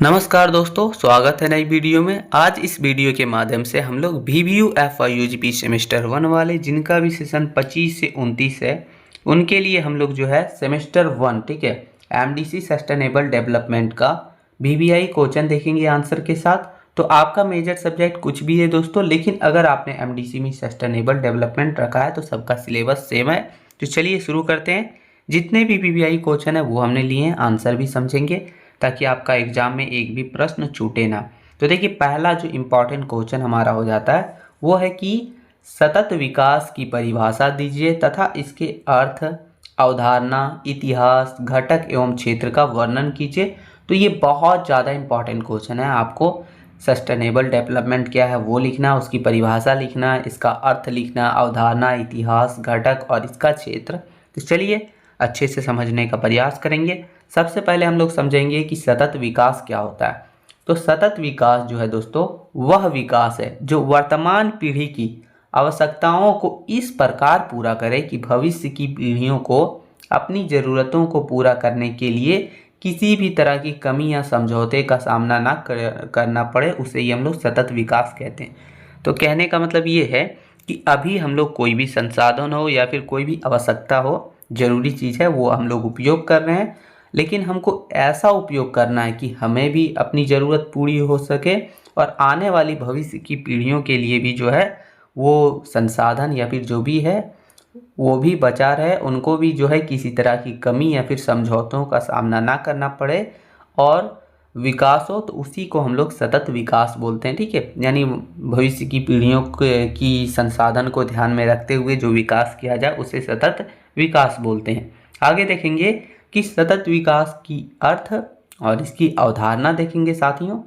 नमस्कार दोस्तों, स्वागत है नई वीडियो में। आज इस वीडियो के माध्यम से हम लोग VBU FYUGP सेमेस्टर 1 वाले जिनका भी सेशन 25 से 29 है उनके लिए हम लोग जो है सेमेस्टर 1 ठीक है MDC सस्टेनेबल डेवलपमेंट का VBI क्वेश्चन देखेंगे आंसर के साथ। तो आपका मेजर सब्जेक्ट कुछ भी है दोस्तों, लेकिन अगर आपने MDC में सस्टेनेबल डेवलपमेंट रखा है तो सबका सिलेबस सेम है। तो चलिए शुरू करते हैं। जितने भी VBI क्वेश्चन है वो हमने लिए हैं, आंसर भी समझेंगे ताकि आपका एग्जाम में एक भी प्रश्न छूटे ना। तो देखिए, पहला जो इम्पोर्टेंट क्वेश्चन हमारा हो जाता है वो है कि सतत विकास की परिभाषा दीजिए तथा इसके अर्थ, अवधारणा, इतिहास, घटक एवं क्षेत्र का वर्णन कीजिए। तो ये बहुत ज़्यादा इम्पोर्टेंट क्वेश्चन है। आपको सस्टेनेबल डेवलपमेंट क्या है वो लिखना, उसकी परिभाषा लिखना, इसका अर्थ लिखना, अवधारणा, इतिहास, घटक और इसका क्षेत्र। तो चलिए अच्छे से समझने का प्रयास करेंगे। सबसे पहले हम लोग समझेंगे कि सतत विकास क्या होता है। तो सतत विकास जो है दोस्तों, वह विकास है जो वर्तमान पीढ़ी की आवश्यकताओं को इस प्रकार पूरा करे कि भविष्य की पीढ़ियों को अपनी ज़रूरतों को पूरा करने के लिए किसी भी तरह की कमी या समझौते का सामना ना करना पड़े, उसे ही हम लोग सतत विकास कहते हैं। तो कहने का मतलब ये है कि अभी हम लोग कोई भी संसाधन हो या फिर कोई भी आवश्यकता हो, ज़रूरी चीज़ है, वो हम लोग उपयोग कर रहे हैं, लेकिन हमको ऐसा उपयोग करना है कि हमें भी अपनी ज़रूरत पूरी हो सके और आने वाली भविष्य की पीढ़ियों के लिए भी जो है वो संसाधन या फिर जो भी है वो भी बचा रहे, उनको भी जो है किसी तरह की कमी या फिर समझौतों का सामना ना करना पड़े और विकास हो। तो उसी को हम लोग सतत विकास बोलते हैं, ठीक है। यानी भविष्य की पीढ़ियों की संसाधन को ध्यान में रखते हुए जो विकास किया जाए उसे सतत विकास बोलते हैं। आगे देखेंगे कि सतत विकास की अर्थ और इसकी अवधारणा देखेंगे साथियों।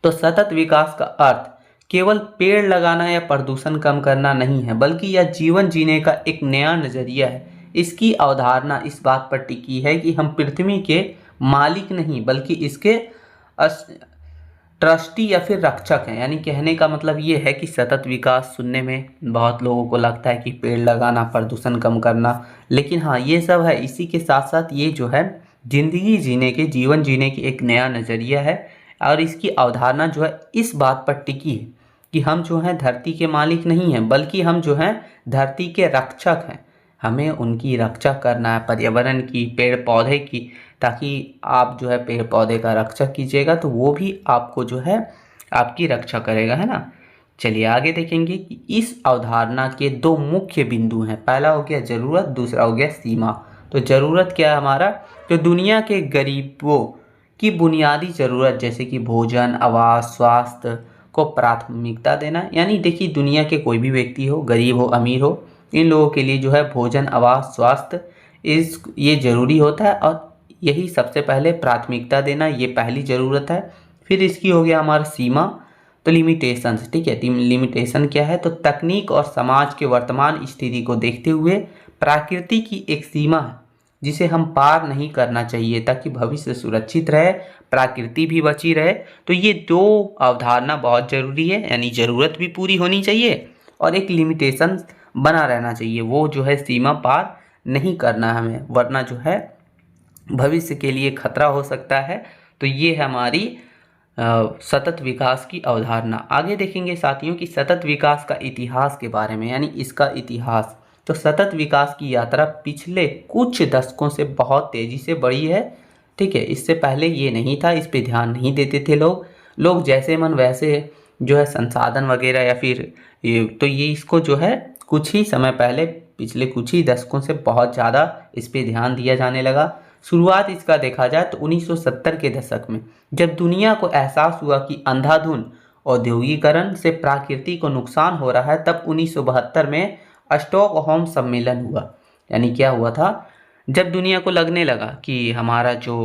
तो सतत विकास का अर्थ केवल पेड़ लगाना या प्रदूषण कम करना नहीं है, बल्कि यह जीवन जीने का एक नया नजरिया है। इसकी अवधारणा इस बात पर टिकी है कि हम पृथ्वी के मालिक नहीं बल्कि इसके ट्रस्टी या फिर रक्षक हैं। यानी कहने का मतलब ये है कि सतत विकास सुनने में बहुत लोगों को लगता है कि पेड़ लगाना, प्रदूषण कम करना, लेकिन हाँ ये सब है, इसी के साथ साथ ये जो है जिंदगी जीने के, जीवन जीने की एक नया नज़रिया है। और इसकी अवधारणा जो है इस बात पर टिकी है कि हम जो हैं धरती के मालिक नहीं हैं बल्कि हम जो हैं धरती के रक्षक हैं। हमें उनकी रक्षा करना है, पर्यावरण की, पेड़ पौधे की, ताकि आप जो है पेड़ पौधे का रक्षा कीजिएगा तो वो भी आपको जो है आपकी रक्षा करेगा, है ना। चलिए आगे देखेंगे कि इस अवधारणा के दो मुख्य बिंदु हैं। पहला हो गया ज़रूरत, दूसरा हो गया सीमा। तो ज़रूरत क्या है हमारा, तो दुनिया के गरीबों की बुनियादी ज़रूरत जैसे कि भोजन, आवास, स्वास्थ्य को प्राथमिकता देना। यानी देखिए, दुनिया के कोई भी व्यक्ति हो, गरीब हो, अमीर हो, इन लोगों के लिए जो है भोजन, आवास, स्वास्थ्य ये ज़रूरी होता है और यही सबसे पहले प्राथमिकता देना, ये पहली ज़रूरत है। फिर इसकी हो गया हमारा सीमा, तो लिमिटेशंस, ठीक है। लिमिटेशन क्या है, तो तकनीक और समाज के वर्तमान स्थिति को देखते हुए प्रकृति की एक सीमा है जिसे हम पार नहीं करना चाहिए ताकि भविष्य सुरक्षित रहे, प्रकृति भी बची रहे। तो ये दो अवधारणा बहुत ज़रूरी है, यानी ज़रूरत भी पूरी होनी चाहिए और एक लिमिटेशन बना रहना चाहिए, वो जो है सीमा पार नहीं करना हमें, वरना जो है भविष्य के लिए खतरा हो सकता है। तो ये है हमारी सतत विकास की अवधारणा। आगे देखेंगे साथियों कि सतत विकास का इतिहास के बारे में, यानी इसका इतिहास। तो सतत विकास की यात्रा पिछले कुछ दशकों से बहुत तेज़ी से बढ़ी है, ठीक है। इससे पहले ये नहीं था, इस पे ध्यान नहीं देते थे लोग जैसे मन वैसे जो है संसाधन वगैरह या फिर ये इसको जो है कुछ ही समय पहले, पिछले कुछ ही दशकों से बहुत ज़्यादा इस पे ध्यान दिया जाने लगा। शुरुआत इसका देखा जाए तो 1970 के दशक में, जब दुनिया को एहसास हुआ कि अंधाधुंध औद्योगिकरण से प्रकृति को नुकसान हो रहा है, तब 1972 में स्टॉकहोम सम्मेलन हुआ। यानी क्या हुआ था, जब दुनिया को लगने लगा कि हमारा जो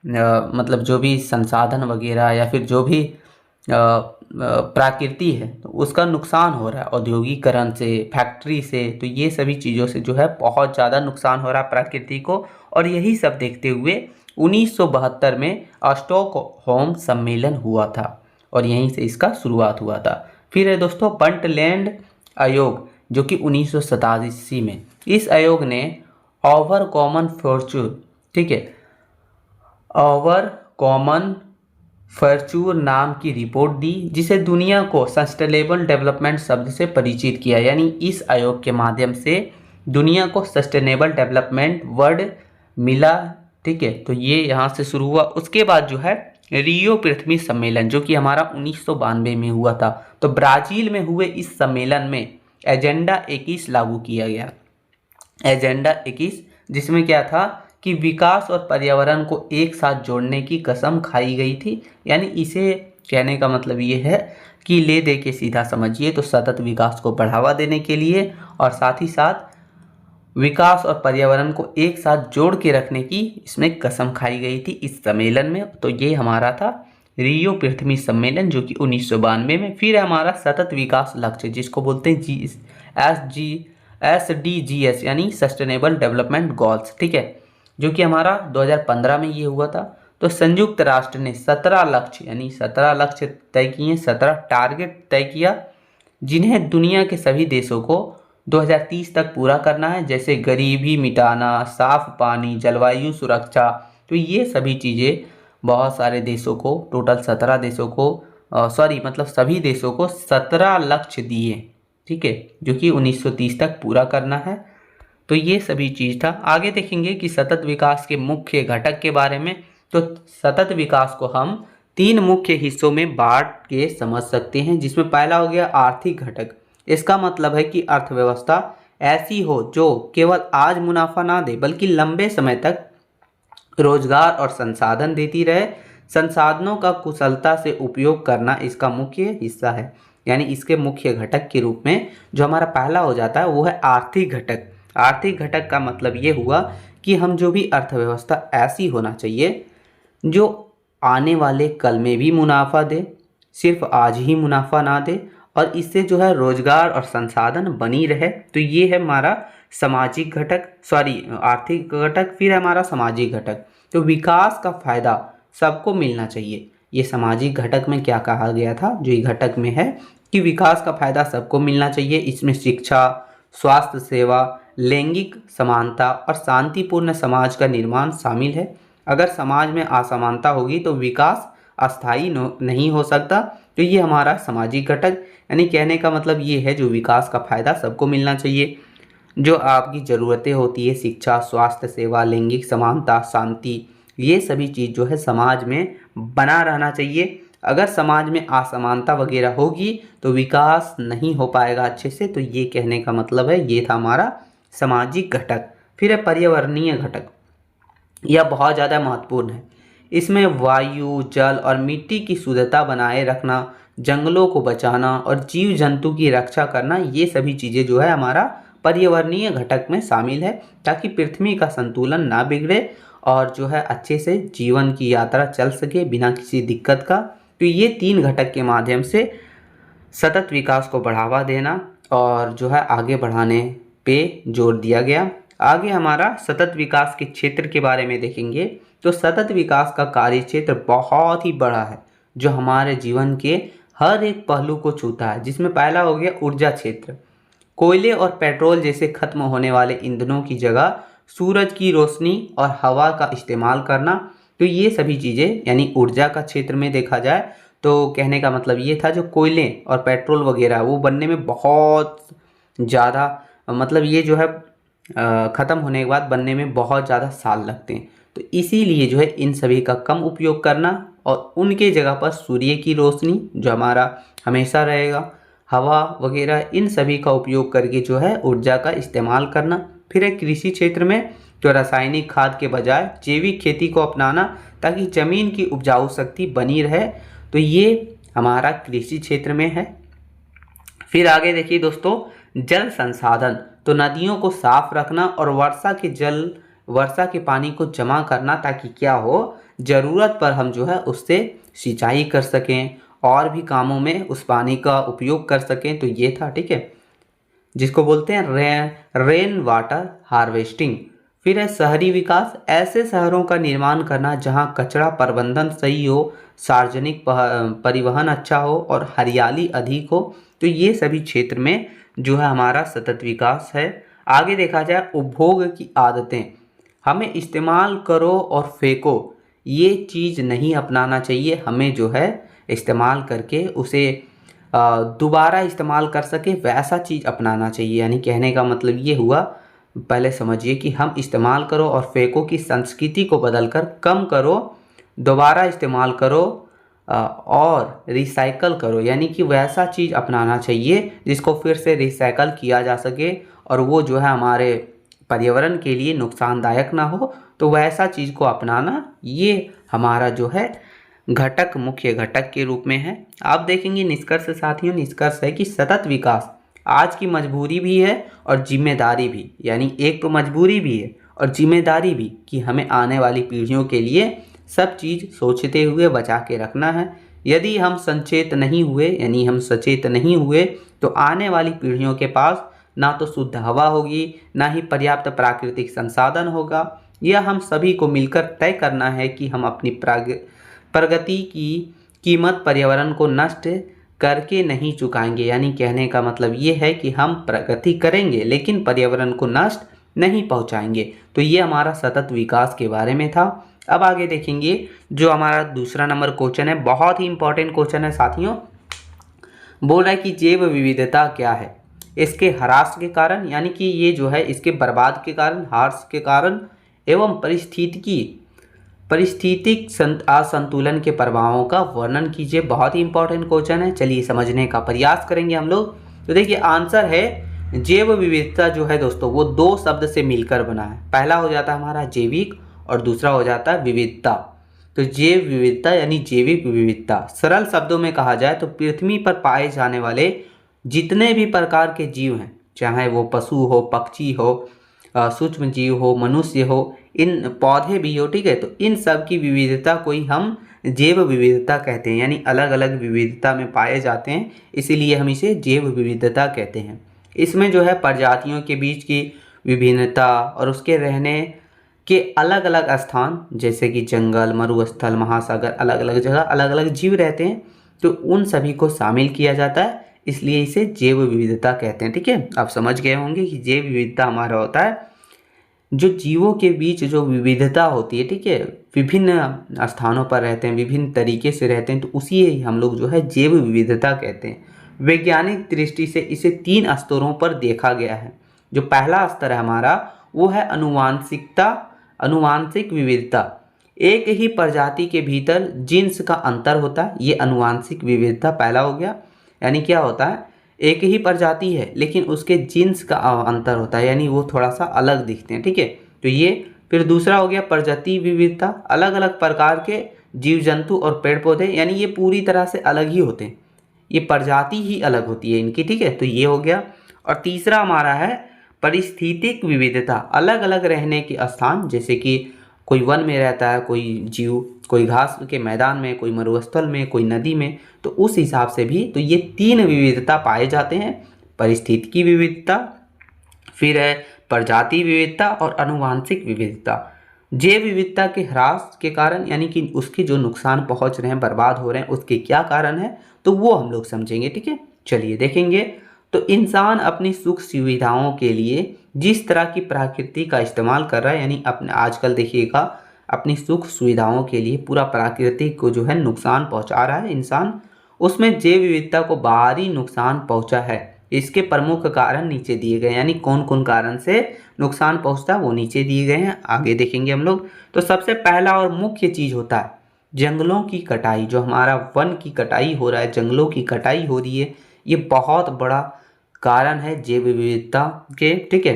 मतलब जो भी संसाधन वगैरह या फिर जो भी प्रकृति है तो उसका नुकसान हो रहा है औद्योगिकरण से, फैक्ट्री से, तो ये सभी चीज़ों से जो है बहुत ज़्यादा नुकसान हो रहा है प्रकृति को। और यही सब देखते हुए 1972 में स्टॉकहोम सम्मेलन हुआ था और यहीं से इसका शुरुआत हुआ था। फिर है दोस्तों बंटलैंड आयोग, जो कि 1987 में, इस आयोग ने ओवर कॉमन फॉर्चून, ठीक है, ओवर कॉमन फॉर्च्यून नाम की रिपोर्ट दी, जिसे दुनिया को सस्टेनेबल डेवलपमेंट शब्द से परिचित किया। यानी इस आयोग के माध्यम से दुनिया को सस्टेनेबल डेवलपमेंट वर्ड मिला। ठीक है, तो ये यहाँ से शुरू हुआ। उसके बाद जो है रियो पृथ्वी सम्मेलन, जो कि हमारा 1992 में हुआ था। तो ब्राजील में हुए इस सम्मेलन में एजेंडा 21 लागू किया गया। एजेंडा 21, जिसमें क्या था कि विकास और पर्यावरण को एक साथ जोड़ने की कसम खाई गई थी। यानी इसे कहने का मतलब ये है कि ले दे के सीधा समझिए, तो सतत विकास को बढ़ावा देने के लिए और साथ ही साथ विकास और पर्यावरण को एक साथ जोड़ के रखने की इसमें कसम खाई गई थी इस सम्मेलन में। तो ये हमारा था रियो पृथ्वी सम्मेलन, जो कि 1992 में। फिर हमारा सतत विकास लक्ष्य, जिसको बोलते हैं SDGs, यानी सस्टेनेबल डेवलपमेंट गोल्स। ठीक है, जो कि हमारा 2015 में ये हुआ था। तो संयुक्त राष्ट्र ने 17 लक्ष्य, यानी 17 लक्ष्य तय किए, 17 टारगेट तय किया, जिन्हें दुनिया के सभी देशों को 2030 तक पूरा करना है। जैसे गरीबी मिटाना, साफ पानी, जलवायु सुरक्षा। तो ये सभी चीज़ें बहुत सारे देशों को, टोटल 17 देशों को सभी देशों को 17 लक्ष्य दिए। ठीक है, जो कि 1930 तक पूरा करना है। तो ये सभी चीज़ था। आगे देखेंगे कि सतत विकास के मुख्य घटक के बारे में। तो सतत विकास को हम 3 मुख्य हिस्सों में बांट के समझ सकते हैं, जिसमें पहला हो गया आर्थिक घटक। इसका मतलब है कि अर्थव्यवस्था ऐसी हो जो केवल आज मुनाफा ना दे, बल्कि लंबे समय तक रोजगार और संसाधन देती रहे। संसाधनों का कुशलता से उपयोग करना इसका मुख्य हिस्सा है। यानी इसके मुख्य घटक के रूप में जो हमारा पहला हो जाता है वो है आर्थिक घटक। आर्थिक घटक का मतलब ये हुआ कि हम जो भी अर्थव्यवस्था ऐसी होना चाहिए जो आने वाले कल में भी मुनाफा दे, सिर्फ आज ही मुनाफा ना दे, और इससे जो है रोजगार और संसाधन बनी रहे। तो ये है हमारा सामाजिक घटक, आर्थिक घटक। फिर है हमारा सामाजिक घटक। तो विकास का फायदा सबको मिलना चाहिए। ये सामाजिक घटक में क्या कहा गया था, जो ये घटक में है कि विकास का फायदा सबको मिलना चाहिए। इसमें शिक्षा, स्वास्थ्य सेवा, लैंगिक समानता और शांतिपूर्ण समाज का निर्माण शामिल है। अगर समाज में असमानता होगी तो विकास अस्थायी नहीं हो सकता। तो ये हमारा सामाजिक घटक, यानी कहने का मतलब ये है जो विकास का फायदा सबको मिलना चाहिए। जो आपकी ज़रूरतें होती है, शिक्षा, स्वास्थ्य सेवा, लैंगिक समानता, शांति, ये सभी चीज़ जो है समाज में बना रहना चाहिए। अगर समाज में असमानता वगैरह होगी तो विकास नहीं हो पाएगा अच्छे से। तो ये कहने का मतलब है, ये था हमारा सामाजिक घटक। फिर है पर्यावरणीय घटक। यह बहुत ज़्यादा महत्वपूर्ण है। इसमें वायु, जल और मिट्टी की शुद्धता बनाए रखना, जंगलों को बचाना और जीव जंतु की रक्षा करना, ये सभी चीज़ें जो है हमारा पर्यावरणीय घटक में शामिल है, ताकि पृथ्वी का संतुलन ना बिगड़े और जो है अच्छे से जीवन की यात्रा चल सके बिना किसी दिक्कत का। तो ये 3 घटक के माध्यम से सतत विकास को बढ़ावा देना और जो है आगे बढ़ाने पे जोर दिया गया। आगे हमारा सतत विकास के क्षेत्र के बारे में देखेंगे। तो सतत विकास का कार्य क्षेत्र बहुत ही बड़ा है, जो हमारे जीवन के हर एक पहलू को छूता है। जिसमें पहला हो गया ऊर्जा क्षेत्र। कोयले और पेट्रोल जैसे खत्म होने वाले ईंधनों की जगह सूरज की रोशनी और हवा का इस्तेमाल करना। तो ये सभी चीज़ें, यानी ऊर्जा का क्षेत्र में देखा जाए तो कहने का मतलब ये था, जो कोयले और पेट्रोल वगैरह वो बनने में बहुत ज़्यादा, मतलब ये जो है ख़त्म होने के बाद बनने में बहुत ज़्यादा साल लगते हैं। तो इसीलिए जो है इन सभी का कम उपयोग करना और उनके जगह पर सूर्य की रोशनी जो हमारा हमेशा रहेगा, हवा वगैरह, इन सभी का उपयोग करके जो है ऊर्जा का इस्तेमाल करना। फिर है कृषि क्षेत्र में, तो रासायनिक खाद के बजाय जैविक खेती को अपनाना, ताकि ज़मीन की उपजाऊ शक्ति बनी रहे। तो ये हमारा कृषि क्षेत्र में है। फिर आगे देखिए दोस्तों, जल संसाधन। तो नदियों को साफ रखना और वर्षा के पानी को जमा करना, ताकि क्या हो, ज़रूरत पर हम जो है उससे सिंचाई कर सकें और भी कामों में उस पानी का उपयोग कर सकें। तो ये था, ठीक है, जिसको बोलते हैं रेन वाटर हार्वेस्टिंग। फिर है शहरी विकास। ऐसे शहरों का निर्माण करना जहां कचरा प्रबंधन सही हो, सार्वजनिक परिवहन अच्छा हो और हरियाली अधिक हो। तो ये सभी क्षेत्र में जो है हमारा सतत विकास है। आगे देखा जाए उपभोग की आदतें। हमें इस्तेमाल करो और फेंको, ये चीज़ नहीं अपनाना चाहिए। हमें जो है इस्तेमाल करके उसे दोबारा इस्तेमाल कर सके वैसा चीज़ अपनाना चाहिए। यानी कहने का मतलब ये हुआ, पहले समझिए कि हम इस्तेमाल करो और फेंको की संस्कृति को बदलकर कम करो, दोबारा इस्तेमाल करो और रिसाइकल करो। यानी कि वैसा चीज़ अपनाना चाहिए जिसको फिर से रिसाइकल किया जा सके और वो जो है हमारे पर्यावरण के लिए नुकसानदायक ना हो। तो वैसा चीज़ को अपनाना ये हमारा जो है घटक, मुख्य घटक के रूप में है। आप देखेंगे निष्कर्ष साथियों, निष्कर्ष है कि सतत विकास आज की मजबूरी भी है और जिम्मेदारी भी। यानी एक तो मजबूरी भी है और जिम्मेदारी भी कि हमें आने वाली पीढ़ियों के लिए सब चीज़ सोचते हुए बचा के रखना है। यदि हम संचेत नहीं हुए, यानी हम सचेत नहीं हुए, तो आने वाली पीढ़ियों के पास ना तो शुद्ध हवा होगी, ना ही पर्याप्त प्राकृतिक संसाधन होगा। यह हम सभी को मिलकर तय करना है कि हम अपनी प्रगति की कीमत पर्यावरण को नष्ट करके नहीं चुकाएंगे। यानी कहने का मतलब ये है कि हम प्रगति करेंगे लेकिन पर्यावरण को नष्ट नहीं पहुंचाएंगे। तो ये हमारा सतत विकास के बारे में था। अब आगे देखेंगे जो हमारा दूसरा नंबर क्वेश्चन है, बहुत ही इंपॉर्टेंट क्वेश्चन है साथियों। बोल रहा है कि जैव विविधता क्या है? इसके ह्रास के कारण, यानी कि ये जो है इसके बर्बाद के कारण, ह्रास के कारण एवं परिस्थितिक असंतुलन के प्रभावों का वर्णन कीजिए। बहुत ही इंपॉर्टेंट क्वेश्चन है, चलिए समझने का प्रयास करेंगे हम लोग। तो देखिए आंसर है जैव विविधता जो है दोस्तों वो दो शब्द से मिलकर बना है। पहला हो जाता है हमारा जैविक और दूसरा हो जाता है विविधता। तो जैव विविधता यानी जैविक विविधता, सरल शब्दों में कहा जाए तो पृथ्वी पर पाए जाने वाले जितने भी प्रकार के जीव हैं, चाहे वो पशु हो, पक्षी हो, सूक्ष्म जीव हो, मनुष्य हो, इन पौधे भी हो, ठीक है, तो इन सब की विविधता को ही हम जैव विविधता कहते हैं। यानी अलग अलग विविधता में पाए जाते हैं, इसीलिए हम इसे जैव विविधता कहते हैं। इसमें जो है प्रजातियों के बीच की विभिन्नता और उसके रहने के अलग अलग स्थान, जैसे कि जंगल, मरुस्थल, महासागर, अलग अलग जगह अलग अलग जीव रहते हैं, तो उन सभी को शामिल किया जाता है, इसलिए इसे जैव विविधता कहते हैं। ठीक है, आप समझ गए होंगे कि जैव विविधता हमारा होता है जो जीवों के बीच जो विविधता होती है, ठीक है, विभिन्न स्थानों पर रहते हैं, विभिन्न तरीके से रहते हैं, तो उसी हम लोग जो है जैव विविधता कहते हैं। वैज्ञानिक दृष्टि से इसे 3 स्तरों पर देखा गया है। जो पहला स्तर है हमारा वो है अनुवांशिक विविधता। एक ही प्रजाति के भीतर जीन्स का अंतर होता है, ये अनुवांशिक विविधता पहला हो गया। यानी क्या होता है, एक ही प्रजाति है लेकिन उसके जीन्स का अंतर होता है, यानी वो थोड़ा सा अलग दिखते हैं। ठीक है, तो ये फिर दूसरा हो गया प्रजाति विविधता, अलग अलग प्रकार के जीव जंतु और पेड़ पौधे, यानी ये पूरी तरह से अलग ही होते हैं, ये प्रजाति ही अलग होती है इनकी। ठीक है, तो ये हो गया। और तीसरा हमारा है परिस्थितिक विविधता, अलग अलग रहने के स्थान, जैसे कि कोई वन में रहता है, कोई जीव, कोई घास के मैदान में, कोई मरुस्थल में, कोई नदी में, तो उस हिसाब से भी तो ये 3 विविधता पाए जाते हैं, परिस्थितिकी विविधता, फिर है प्रजाति विविधता और अनुवांशिक विविधता। जैव विविधता के ह्रास के कारण, यानी कि उसके जो नुकसान पहुंच रहे हैं, बर्बाद हो रहे हैं, उसके क्या कारण है, तो वो हम लोग समझेंगे। ठीक है, चलिए देखेंगे। तो इंसान अपनी सुख सुविधाओं के लिए जिस तरह की प्रकृति का इस्तेमाल कर रहा है, यानी अपने आजकल देखिएगा अपनी सुख सुविधाओं के लिए पूरा प्रकृति को जो है नुकसान पहुंचा रहा है इंसान, उसमें जैव विविधता को भारी नुकसान पहुंचा है। इसके प्रमुख कारण नीचे दिए गए, यानी कौन कौन कारण से नुकसान पहुंचता है वो नीचे दिए गए हैं, आगे देखेंगे हम लोग। तो सबसे पहला और मुख्य चीज़ होता है जंगलों की कटाई। जो हमारा वन की कटाई हो रहा है, जंगलों की कटाई हो रही है, ये बहुत बड़ा कारण है जैव विविधता के। ठीक है,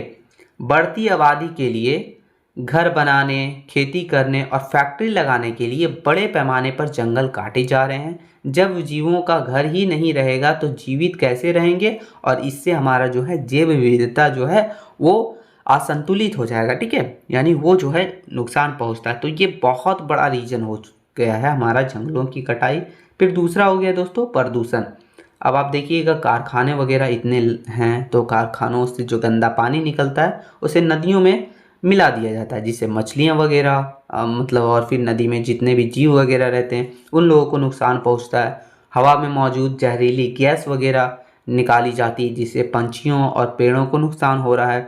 बढ़ती आबादी के लिए घर बनाने, खेती करने और फैक्ट्री लगाने के लिए बड़े पैमाने पर जंगल काटे जा रहे हैं। जब जीवों का घर ही नहीं रहेगा तो जीवित कैसे रहेंगे, और इससे हमारा जो है जैव विविधता जो है वो असंतुलित हो जाएगा। ठीक है, यानी वो जो है नुकसान पहुंचता है। तो ये बहुत बड़ा रीजन हो गया है हमारा जंगलों की कटाई। फिर दूसरा हो गया दोस्तों प्रदूषण। अब आप देखिएगा कारखाने वगैरह इतने हैं, तो कारखानों से जो गंदा पानी निकलता है उसे नदियों में मिला दिया जाता है, जिससे मछलियाँ वगैरह मतलब और फिर नदी में जितने भी जीव वगैरह रहते हैं उन लोगों को नुकसान पहुंचता है। हवा में मौजूद जहरीली गैस वगैरह निकाली जाती है, जिससे पंछियों और पेड़ों को नुकसान हो रहा है।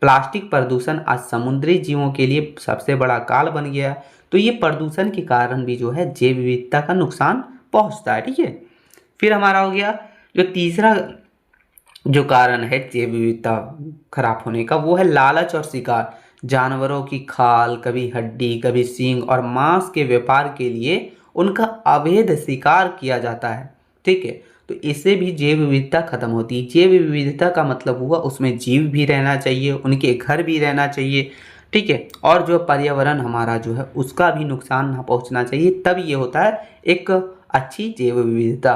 प्लास्टिक प्रदूषण आज समुद्री जीवों के लिए सबसे बड़ा काल बन गया, तो ये प्रदूषण के कारण भी जो है जैव विविधता का नुकसान पहुंचता है। ठीक है, फिर हमारा हो गया जो तीसरा जो कारण है जैव विविधता खराब होने का, वो है लालच और शिकार। जानवरों की खाल, कभी हड्डी, कभी सींग और मांस के व्यापार के लिए उनका अवैध शिकार किया जाता है। ठीक है, तो इससे भी जैव विविधता खत्म होती है। जैव विविधता का मतलब हुआ उसमें जीव भी रहना चाहिए, उनके घर भी रहना चाहिए। ठीक है, और जो पर्यावरण हमारा जो है उसका भी नुकसान ना पहुंचना चाहिए, तब ये होता है एक अच्छी जैव विविधता।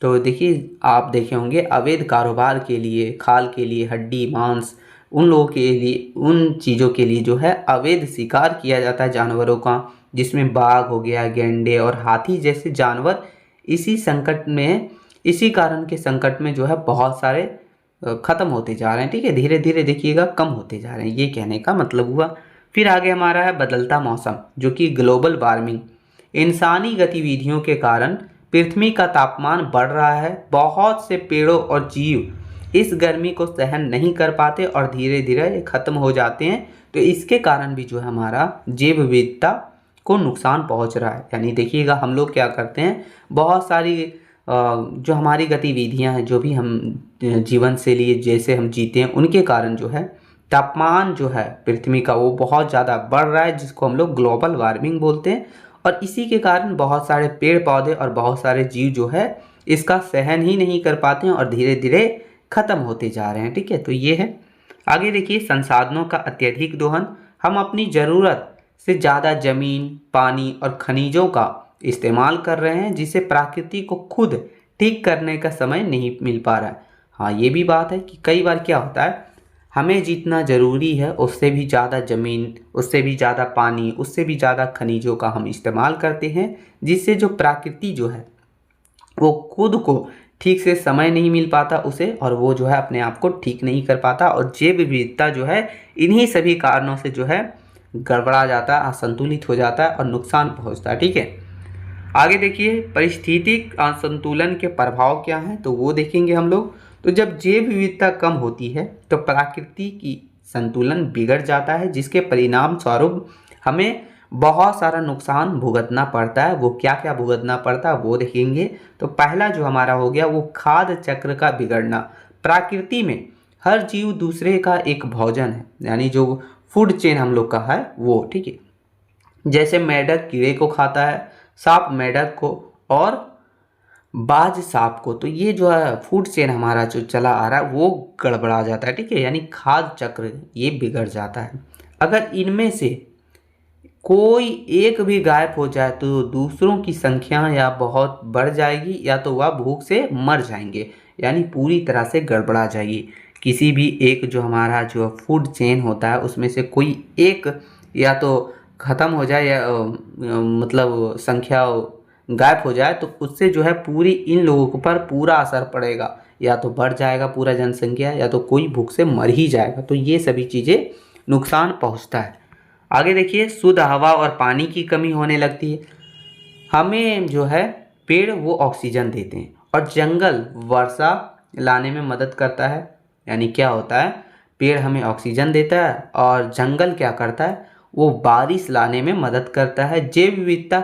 तो देखिए, आप देखे होंगे अवैध कारोबार के लिए, खाल के लिए, हड्डी, मांस, उन लोगों के लिए, उन चीज़ों के लिए जो है अवैध शिकार किया जाता है जानवरों का, जिसमें बाघ हो गया, गैंडे और हाथी जैसे जानवर इसी कारण के संकट में जो है बहुत सारे ख़त्म होते जा रहे हैं। ठीक है, धीरे धीरे देखिएगा कम होते जा रहे हैं, ये कहने का मतलब हुआ। फिर आगे हमारा है बदलता मौसम, जो कि ग्लोबल वार्मिंग। इंसानी गतिविधियों के कारण पृथ्वी का तापमान बढ़ रहा है। बहुत से पेड़ों और जीव इस गर्मी को सहन नहीं कर पाते और धीरे धीरे खत्म हो जाते हैं। तो इसके कारण भी जो है हमारा जैव विविधता को नुकसान पहुंच रहा है। यानी देखिएगा हम लोग क्या करते हैं, बहुत सारी जो हमारी गतिविधियां हैं, जो भी हम जीवन से लिए जैसे हम जीते हैं, उनके कारण जो है तापमान जो है पृथ्वी का वो बहुत ज़्यादा बढ़ रहा है, जिसको हम लोग ग्लोबल वार्मिंग बोलते हैं। और इसी के कारण बहुत सारे पेड़ पौधे और बहुत सारे जीव जो है इसका सहन ही नहीं कर पाते हैं और धीरे धीरे खत्म होते जा रहे हैं। ठीक है, तो ये है। आगे देखिए, संसाधनों का अत्यधिक दोहन। हम अपनी ज़रूरत से ज़्यादा ज़मीन, पानी और खनिजों का इस्तेमाल कर रहे हैं, जिससे प्रकृति को खुद ठीक करने का समय नहीं मिल पा रहा है। हाँ, ये भी बात है कि कई बार क्या होता है, हमें जितना ज़रूरी है उससे भी ज़्यादा ज़मीन, उससे भी ज़्यादा पानी, उससे भी ज़्यादा खनिजों का हम इस्तेमाल करते हैं, जिससे जो प्रकृति जो है वो खुद को ठीक से समय नहीं मिल पाता उसे, और वो जो है अपने आप को ठीक नहीं कर पाता, और जैव विविधता जो है इन्हीं सभी कारणों से जो है गड़बड़ा जाता है, असंतुलित हो जाता है और नुकसान पहुंचता है। ठीक है, आगे देखिए, पारिस्थितिक असंतुलन के प्रभाव क्या हैं, तो वो देखेंगे हम लोग। तो जब जैव विविधता कम होती है तो प्रकृति की संतुलन बिगड़ जाता है, जिसके परिणाम स्वरूप हमें बहुत सारा नुकसान भुगतना पड़ता है। वो क्या क्या भुगतना पड़ता है वो देखेंगे। तो पहला जो हमारा हो गया वो खाद्य चक्र का बिगड़ना। प्रकृति में हर जीव दूसरे का एक भोजन है, यानी जो फूड चेन हम लोग का है वो। ठीक है, जैसे मेढक कीड़े को खाता है, सांप मेढक को और बाज सांप को। तो ये जो है फूड चेन हमारा जो चला आ रहा है वो गड़बड़ा जाता है। ठीक है, यानी खाद्य चक्र ये बिगड़ जाता है। अगर इनमें से कोई एक भी गायब हो जाए तो दूसरों की संख्या या बहुत बढ़ जाएगी, या तो वह भूख से मर जाएंगे, यानी पूरी तरह से गड़बड़ा जाएगी। किसी भी एक जो हमारा जो फूड चेन होता है उसमें से कोई एक या तो ख़त्म हो जाए या मतलब संख्या गायब हो जाए, तो उससे जो है पूरी इन लोगों के पर पूरा असर पड़ेगा। या तो बढ़ जाएगा पूरा जनसंख्या, या तो कोई भूख से मर ही जाएगा। तो ये सभी चीज़ें नुकसान पहुंचता है। आगे देखिए, शुद्ध हवा और पानी की कमी होने लगती है। हमें जो है पेड़ वो ऑक्सीजन देते हैं और जंगल वर्षा लाने में मदद करता है। यानी क्या होता है, पेड़ हमें ऑक्सीजन देता है और जंगल क्या करता है, वो बारिश लाने में मदद करता है। जैव विविधता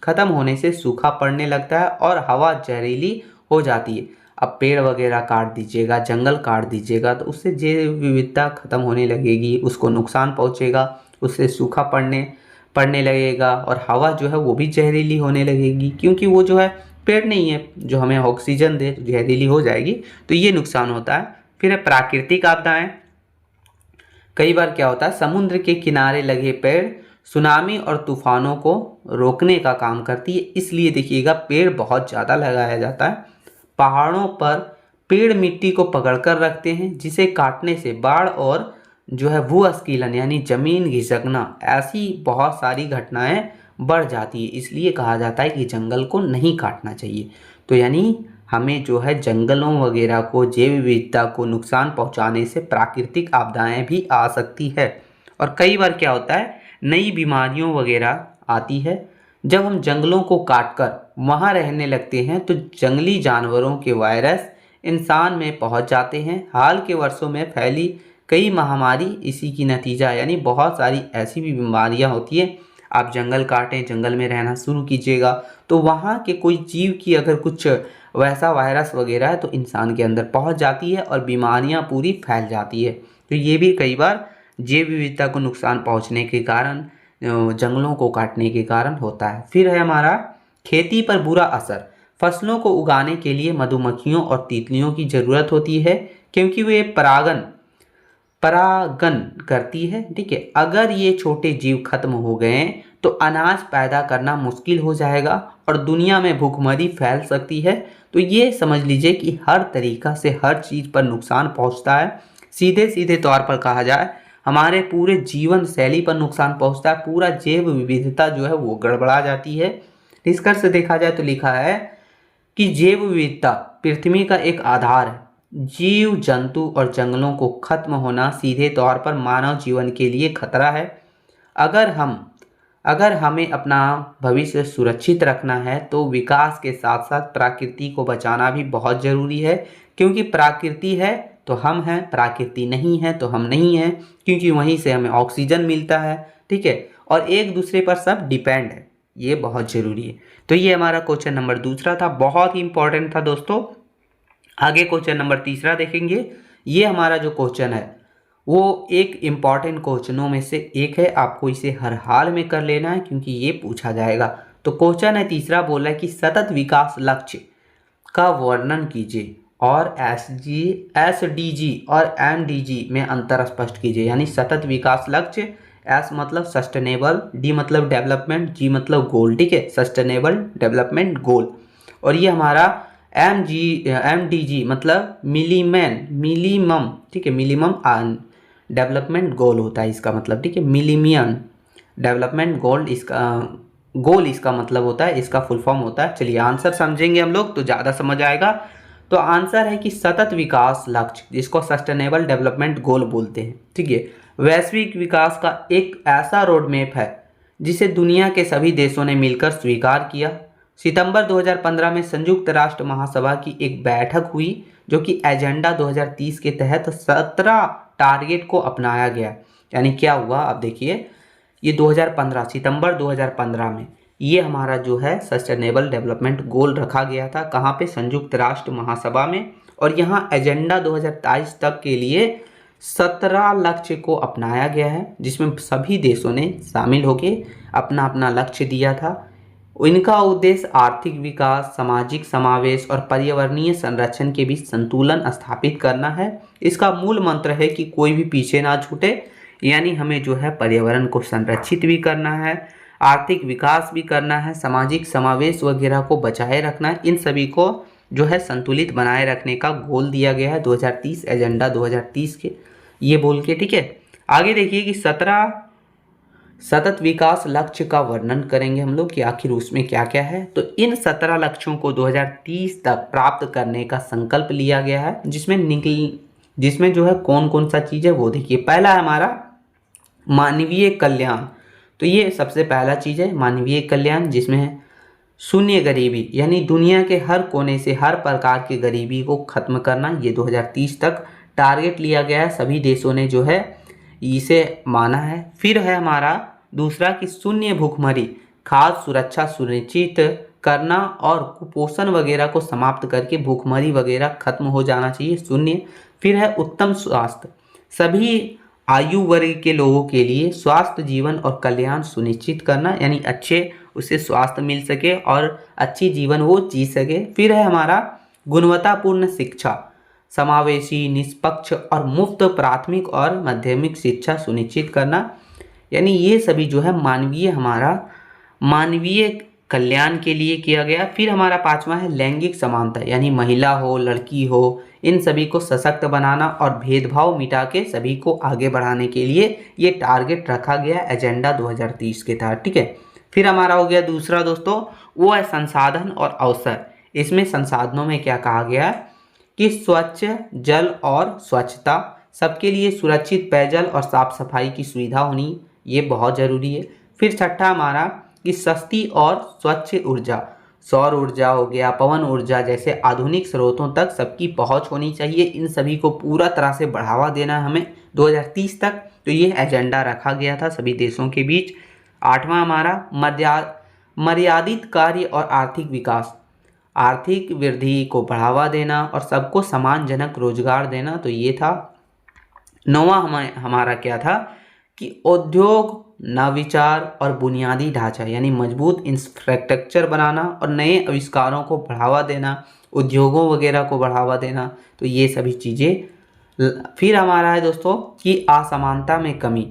खत्म होने से सूखा पड़ने लगता है और हवा जहरीली हो जाती है। अब पेड़ वगैरह काट दीजिएगा, जंगल काट दीजिएगा, तो उससे जैव विविधता खत्म होने लगेगी, उसको नुकसान पहुंचेगा, उससे सूखा पड़ने लगेगा और हवा जो है वो भी जहरीली होने लगेगी, क्योंकि वो जो है पेड़ नहीं है जो हमें ऑक्सीजन दे, जहरीली हो जाएगी। तो ये नुकसान होता है। फिर है प्राकृतिक आपदाएं। कई बार क्या होता है, समुद्र के किनारे लगे पेड़ सुनामी और तूफानों को रोकने का काम करती है, इसलिए देखिएगा पेड़ बहुत ज़्यादा लगाया जाता है। पहाड़ों पर पेड़ मिट्टी को पकड़कर रखते हैं, जिसे काटने से बाढ़ और जो है भूस्खलन यानी ज़मीन खिसकना, ऐसी बहुत सारी घटनाएं बढ़ जाती है। इसलिए कहा जाता है कि जंगल को नहीं काटना चाहिए। तो यानी हमें जो है जंगलों वगैरह को, जैव विविधता को नुकसान पहुंचाने से प्राकृतिक आपदाएं भी आ सकती है। और कई बार क्या होता है, नई बीमारियों वगैरह आती है। जब हम जंगलों को काटकर वहां रहने लगते हैं तो जंगली जानवरों के वायरस इंसान में पहुंच जाते हैं। हाल के वर्षों में फैली कई महामारी इसी की नतीजा है, यानी बहुत सारी ऐसी भी बीमारियां होती हैं। आप जंगल काटें, जंगल में रहना शुरू कीजिएगा, तो वहाँ के कोई जीव की अगर कुछ वैसा वायरस वगैरह है तो इंसान के अंदर पहुँच जाती है और बीमारियाँ पूरी फैल जाती है। तो ये भी कई बार जैव विविधता को नुकसान पहुँचने के कारण, जंगलों को काटने के कारण होता है। फिर है हमारा खेती पर बुरा असर। फसलों को उगाने के लिए मधुमक्खियों और तितलियों की ज़रूरत होती है, क्योंकि वे परागन करती है, ठीक है। अगर ये छोटे जीव खत्म हो गए तो अनाज पैदा करना मुश्किल हो जाएगा और दुनिया में भूखमरी फैल सकती है। तो ये समझ लीजिए कि हर तरीक़ा से हर चीज़ पर नुकसान पहुंचता है। सीधे सीधे तौर पर कहा जाए, हमारे पूरे जीवन शैली पर नुकसान पहुंचता है, पूरा जैव विविधता जो है वो गड़बड़ा जाती है। निष्कर्ष से देखा जाए तो लिखा है कि जैव विविधता पृथ्वी का एक आधार है। जीव जंतु और जंगलों को खत्म होना सीधे तौर पर मानव जीवन के लिए खतरा है। अगर हमें अपना भविष्य सुरक्षित रखना है तो विकास के साथ साथ प्रकृति को बचाना भी बहुत ज़रूरी है, क्योंकि प्रकृति है तो हम हैं, प्रकृति नहीं है तो हम नहीं हैं, क्योंकि वहीं से हमें ऑक्सीजन मिलता है, ठीक है, और एक दूसरे पर सब डिपेंड है। ये बहुत ज़रूरी है। तो ये हमारा क्वेश्चन नंबर दूसरा था, बहुत ही इंपॉर्टेंट था दोस्तों। आगे क्वेश्चन नंबर तीसरा देखेंगे। ये हमारा जो क्वेश्चन है वो एक इम्पॉर्टेंट क्वेश्चनों में से एक है, आपको इसे हर हाल में कर लेना है क्योंकि ये पूछा जाएगा। तो क्वेश्चन है तीसरा, बोला है कि सतत विकास लक्ष्य का वर्णन कीजिए और SDG और MDG में अंतर स्पष्ट कीजिए। यानी सतत विकास लक्ष्य, S मतलब सस्टेनेबल, D मतलब डेवलपमेंट, G मतलब गोल, ठीक है, सस्टेनेबल डेवलपमेंट गोल। और ये हमारा MDG मतलब मिनिमम, ठीक है, मिनिमम डेवलपमेंट गोल होता है इसका मतलब, ठीक है, मिलीनियम डेवलपमेंट गोल इसका मतलब होता है, इसका फुल फॉर्म होता है। चलिए आंसर समझेंगे हम लोग तो ज़्यादा समझ आएगा। तो आंसर है कि सतत विकास लक्ष्य, जिसको सस्टेनेबल डेवलपमेंट गोल बोलते हैं, ठीक है, वैश्विक विकास का एक ऐसा रोड मैप है जिसे दुनिया के सभी देशों ने मिलकर स्वीकार किया। सितंबर 2015 में संयुक्त राष्ट्र महासभा की एक बैठक हुई जो कि एजेंडा 2030 के तहत 17 टारगेट को अपनाया गया। यानी क्या हुआ, आप देखिए, ये 2015 सितंबर 2015 में ये हमारा जो है सस्टेनेबल डेवलपमेंट गोल रखा गया था, कहाँ पे, संयुक्त राष्ट्र महासभा में। और यहाँ एजेंडा 2023 तक के लिए 17 लक्ष्य को अपनाया गया है, जिसमें सभी देशों ने शामिल होकर अपना अपना लक्ष्य दिया था। इनका उद्देश्य आर्थिक विकास, सामाजिक समावेश और पर्यावरणीय संरक्षण के बीच संतुलन स्थापित करना है। इसका मूल मंत्र है कि कोई भी पीछे ना छूटे, यानी हमें जो है पर्यावरण को संरक्षित भी करना है, आर्थिक विकास भी करना है, सामाजिक समावेश वगैरह को बचाए रखना है। इन सभी को जो है संतुलित बनाए रखने का गोल दिया गया है 2030, एजेंडा 2030 के, ये बोल के, ठीक है। आगे देखिए कि 17 सतत विकास लक्ष्य का वर्णन करेंगे हम लोग कि आखिर उसमें क्या क्या है। तो इन 17 लक्ष्यों को 2030 तक प्राप्त करने का संकल्प लिया गया है, जिसमें जो है कौन कौन सा चीज़ है वो देखिए। पहला है हमारा मानवीय कल्याण। तो ये सबसे पहला चीज़ है मानवीय कल्याण, जिसमें है शून्य गरीबी, यानी दुनिया के हर कोने से हर प्रकार की गरीबी को खत्म करना। ये 2030 तक टारगेट लिया गया है, सभी देशों ने जो है इसे माना है। फिर है हमारा दूसरा कि शून्य भूखमरी, खाद्य सुरक्षा सुनिश्चित करना और कुपोषण वगैरह को समाप्त करके भूखमरी वगैरह खत्म हो जाना चाहिए, शून्य। फिर है उत्तम स्वास्थ्य, सभी आयु वर्ग के लोगों के लिए स्वास्थ्य जीवन और कल्याण सुनिश्चित करना, यानी अच्छे उसे स्वास्थ्य मिल सके और अच्छी जीवन वो जी सके। फिर है हमारा गुणवत्तापूर्ण शिक्षा, समावेशी, निष्पक्ष और मुफ्त प्राथमिक और माध्यमिक शिक्षा सुनिश्चित करना, यानी ये सभी जो है मानवीय कल्याण के लिए किया गया। फिर हमारा पांचवा है लैंगिक समानता, यानी महिला हो, लड़की हो, इन सभी को सशक्त बनाना और भेदभाव मिटा के सभी को आगे बढ़ाने के लिए ये टारगेट रखा गया एजेंडा 2030 के तहत, ठीक है। फिर हमारा हो गया दूसरा दोस्तों, वो है संसाधन और अवसर। इसमें संसाधनों में क्या कहा गया है कि स्वच्छ जल और स्वच्छता, सबके लिए सुरक्षित पेयजल और साफ सफाई की सुविधा होनी, ये बहुत ज़रूरी है। फिर छठा हमारा कि सस्ती और स्वच्छ ऊर्जा, सौर ऊर्जा हो गया, पवन ऊर्जा जैसे आधुनिक स्रोतों तक सबकी पहुंच होनी चाहिए। इन सभी को पूरा तरह से बढ़ावा देना है हमें 2030 तक। तो ये एजेंडा रखा गया था सभी देशों के बीच 8वां हमारा मर्यादित कार्य और आर्थिक विकास, आर्थिक वृद्धि को बढ़ावा देना और सबको सम्मानजनक रोजगार देना, तो ये था। 9वां हमारा क्या था कि उद्योग, नवाचार और बुनियादी ढांचा यानी मजबूत इंफ्रास्ट्रक्चर बनाना और नए आविष्कारों को बढ़ावा देना, उद्योगों वगैरह को बढ़ावा देना, तो ये सभी चीज़ें। फिर हमारा है दोस्तों कि असमानता में कमी,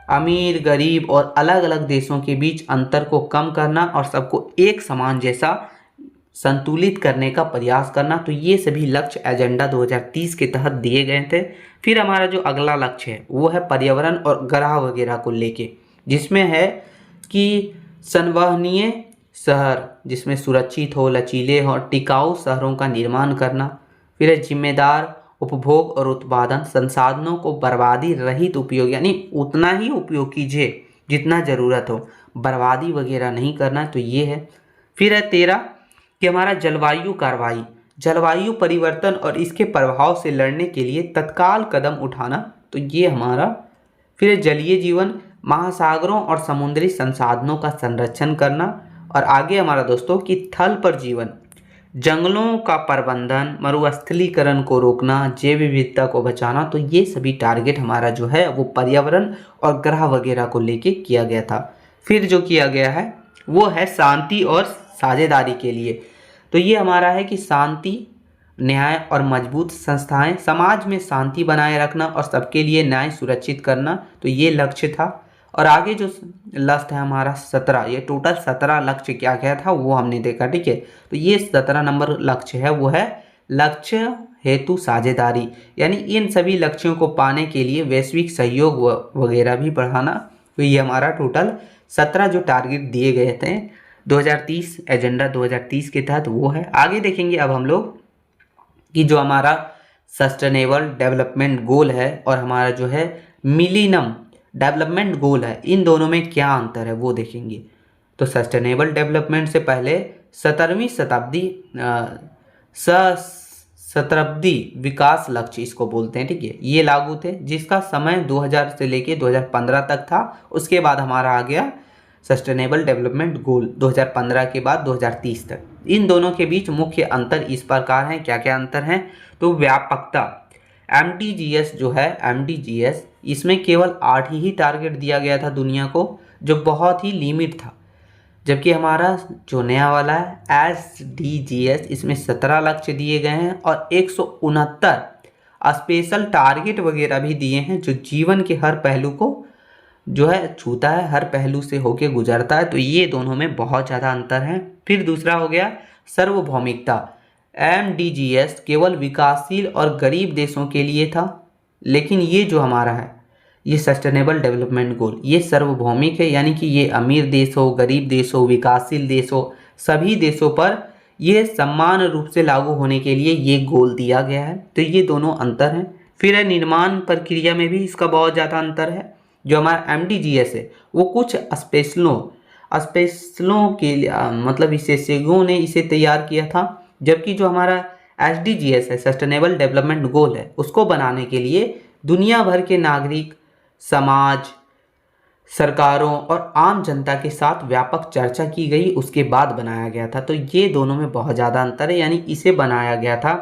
अमीर गरीब और अलग अलग देशों के बीच अंतर को कम करना और सबको एक समान जैसा संतुलित करने का प्रयास करना, तो ये सभी लक्ष्य एजेंडा 2030 के तहत दिए गए थे। फिर हमारा जो अगला लक्ष्य है वो है पर्यावरण और ग्रह वगैरह को लेके, जिसमें है कि संवहनीय शहर जिसमें सुरक्षित हो, लचीले हो, टिकाऊ शहरों का निर्माण करना। फिर है जिम्मेदार उपभोग और उत्पादन, संसाधनों को बर्बादी रहित उपयोग यानी उतना ही उपयोग कीजिए जितना ज़रूरत हो, बर्बादी वगैरह नहीं करना, तो ये है। फिर है 13 कि हमारा जलवायु कार्रवाई, जलवायु परिवर्तन और इसके प्रभाव से लड़ने के लिए तत्काल कदम उठाना, तो ये हमारा। फिर जलीय जीवन, महासागरों और समुद्री संसाधनों का संरक्षण करना। और आगे हमारा दोस्तों कि थल पर जीवन, जंगलों का प्रबंधन, मरुस्थलीकरण को रोकना, जैव विविधता को बचाना, तो ये सभी टारगेट हमारा जो है वो पर्यावरण और ग्रह वगैरह को लेके किया गया था। फिर जो किया गया है वो है शांति और साझेदारी के लिए, तो ये हमारा है कि शांति, न्याय और मजबूत संस्थाएं, समाज में शांति बनाए रखना और सबके लिए न्याय सुरक्षित करना, तो ये लक्ष्य था। और आगे जो लक्ष्य है हमारा 17, ये टोटल 17 लक्ष्य क्या क्या था वो हमने देखा, ठीक है। तो ये 17 नंबर लक्ष्य है वो है लक्ष्य हेतु साझेदारी, यानी इन सभी लक्ष्यों को पाने के लिए वैश्विक सहयोग वगैरह भी बढ़ाना, तो ये हमारा टोटल 17 जो टारगेट दिए गए थे 2030 एजेंडा 2030 के तहत वो है। आगे देखेंगे अब हम लोग कि जो हमारा सस्टेनेबल डेवलपमेंट गोल है और हमारा जो है मिलेनियम डेवलपमेंट गोल है, इन दोनों में क्या अंतर है वो देखेंगे। तो सस्टेनेबल डेवलपमेंट से पहले 17वीं शताब्दी विकास लक्ष्य इसको बोलते हैं, ठीक है, ये लागू थे, जिसका समय 2000 से लेके 2015 तक था। उसके बाद हमारा आ गया सस्टेनेबल डेवलपमेंट गोल 2015 के बाद 2030 तक। इन दोनों के बीच मुख्य अंतर इस प्रकार हैं, क्या क्या अंतर हैं, तो व्यापकता, MDGs जो है MDGs इसमें केवल 8 ही टारगेट दिया गया था दुनिया को, जो बहुत ही लिमिट था, जबकि हमारा जो नया वाला है SDGs इसमें 17 लक्ष्य दिए गए हैं और 169 स्पेशल टारगेट वगैरह भी दिए हैं, जो जीवन के हर पहलू को जो है छूता है, हर पहलू से होके गुजरता है, तो ये दोनों में बहुत ज़्यादा अंतर है। फिर दूसरा हो गया सार्वभौमिकता, MDGs केवल विकासशील और गरीब देशों के लिए था, लेकिन ये जो हमारा है ये सस्टेनेबल डेवलपमेंट गोल ये सार्वभौमिक है, यानी कि ये अमीर देश हो, गरीब देश हो, विकासशील देश हो, सभी देशों पर ये समान रूप से लागू होने के लिए ये गोल दिया गया है, तो ये दोनों अंतर हैं। फिर है निर्माण प्रक्रिया में भी इसका बहुत ज़्यादा अंतर है। जो हमारा MDGs है वो कुछ स्पेशलों के लिए मतलब विशेषज्ञों ने इसे तैयार किया था, जबकि जो हमारा SDGs है सस्टेनेबल डेवलपमेंट गोल है उसको बनाने के लिए दुनिया भर के नागरिक, समाज, सरकारों और आम जनता के साथ व्यापक चर्चा की गई, उसके बाद बनाया गया था। तो ये दोनों में बहुत ज़्यादा अंतर है, यानी इसे बनाया गया था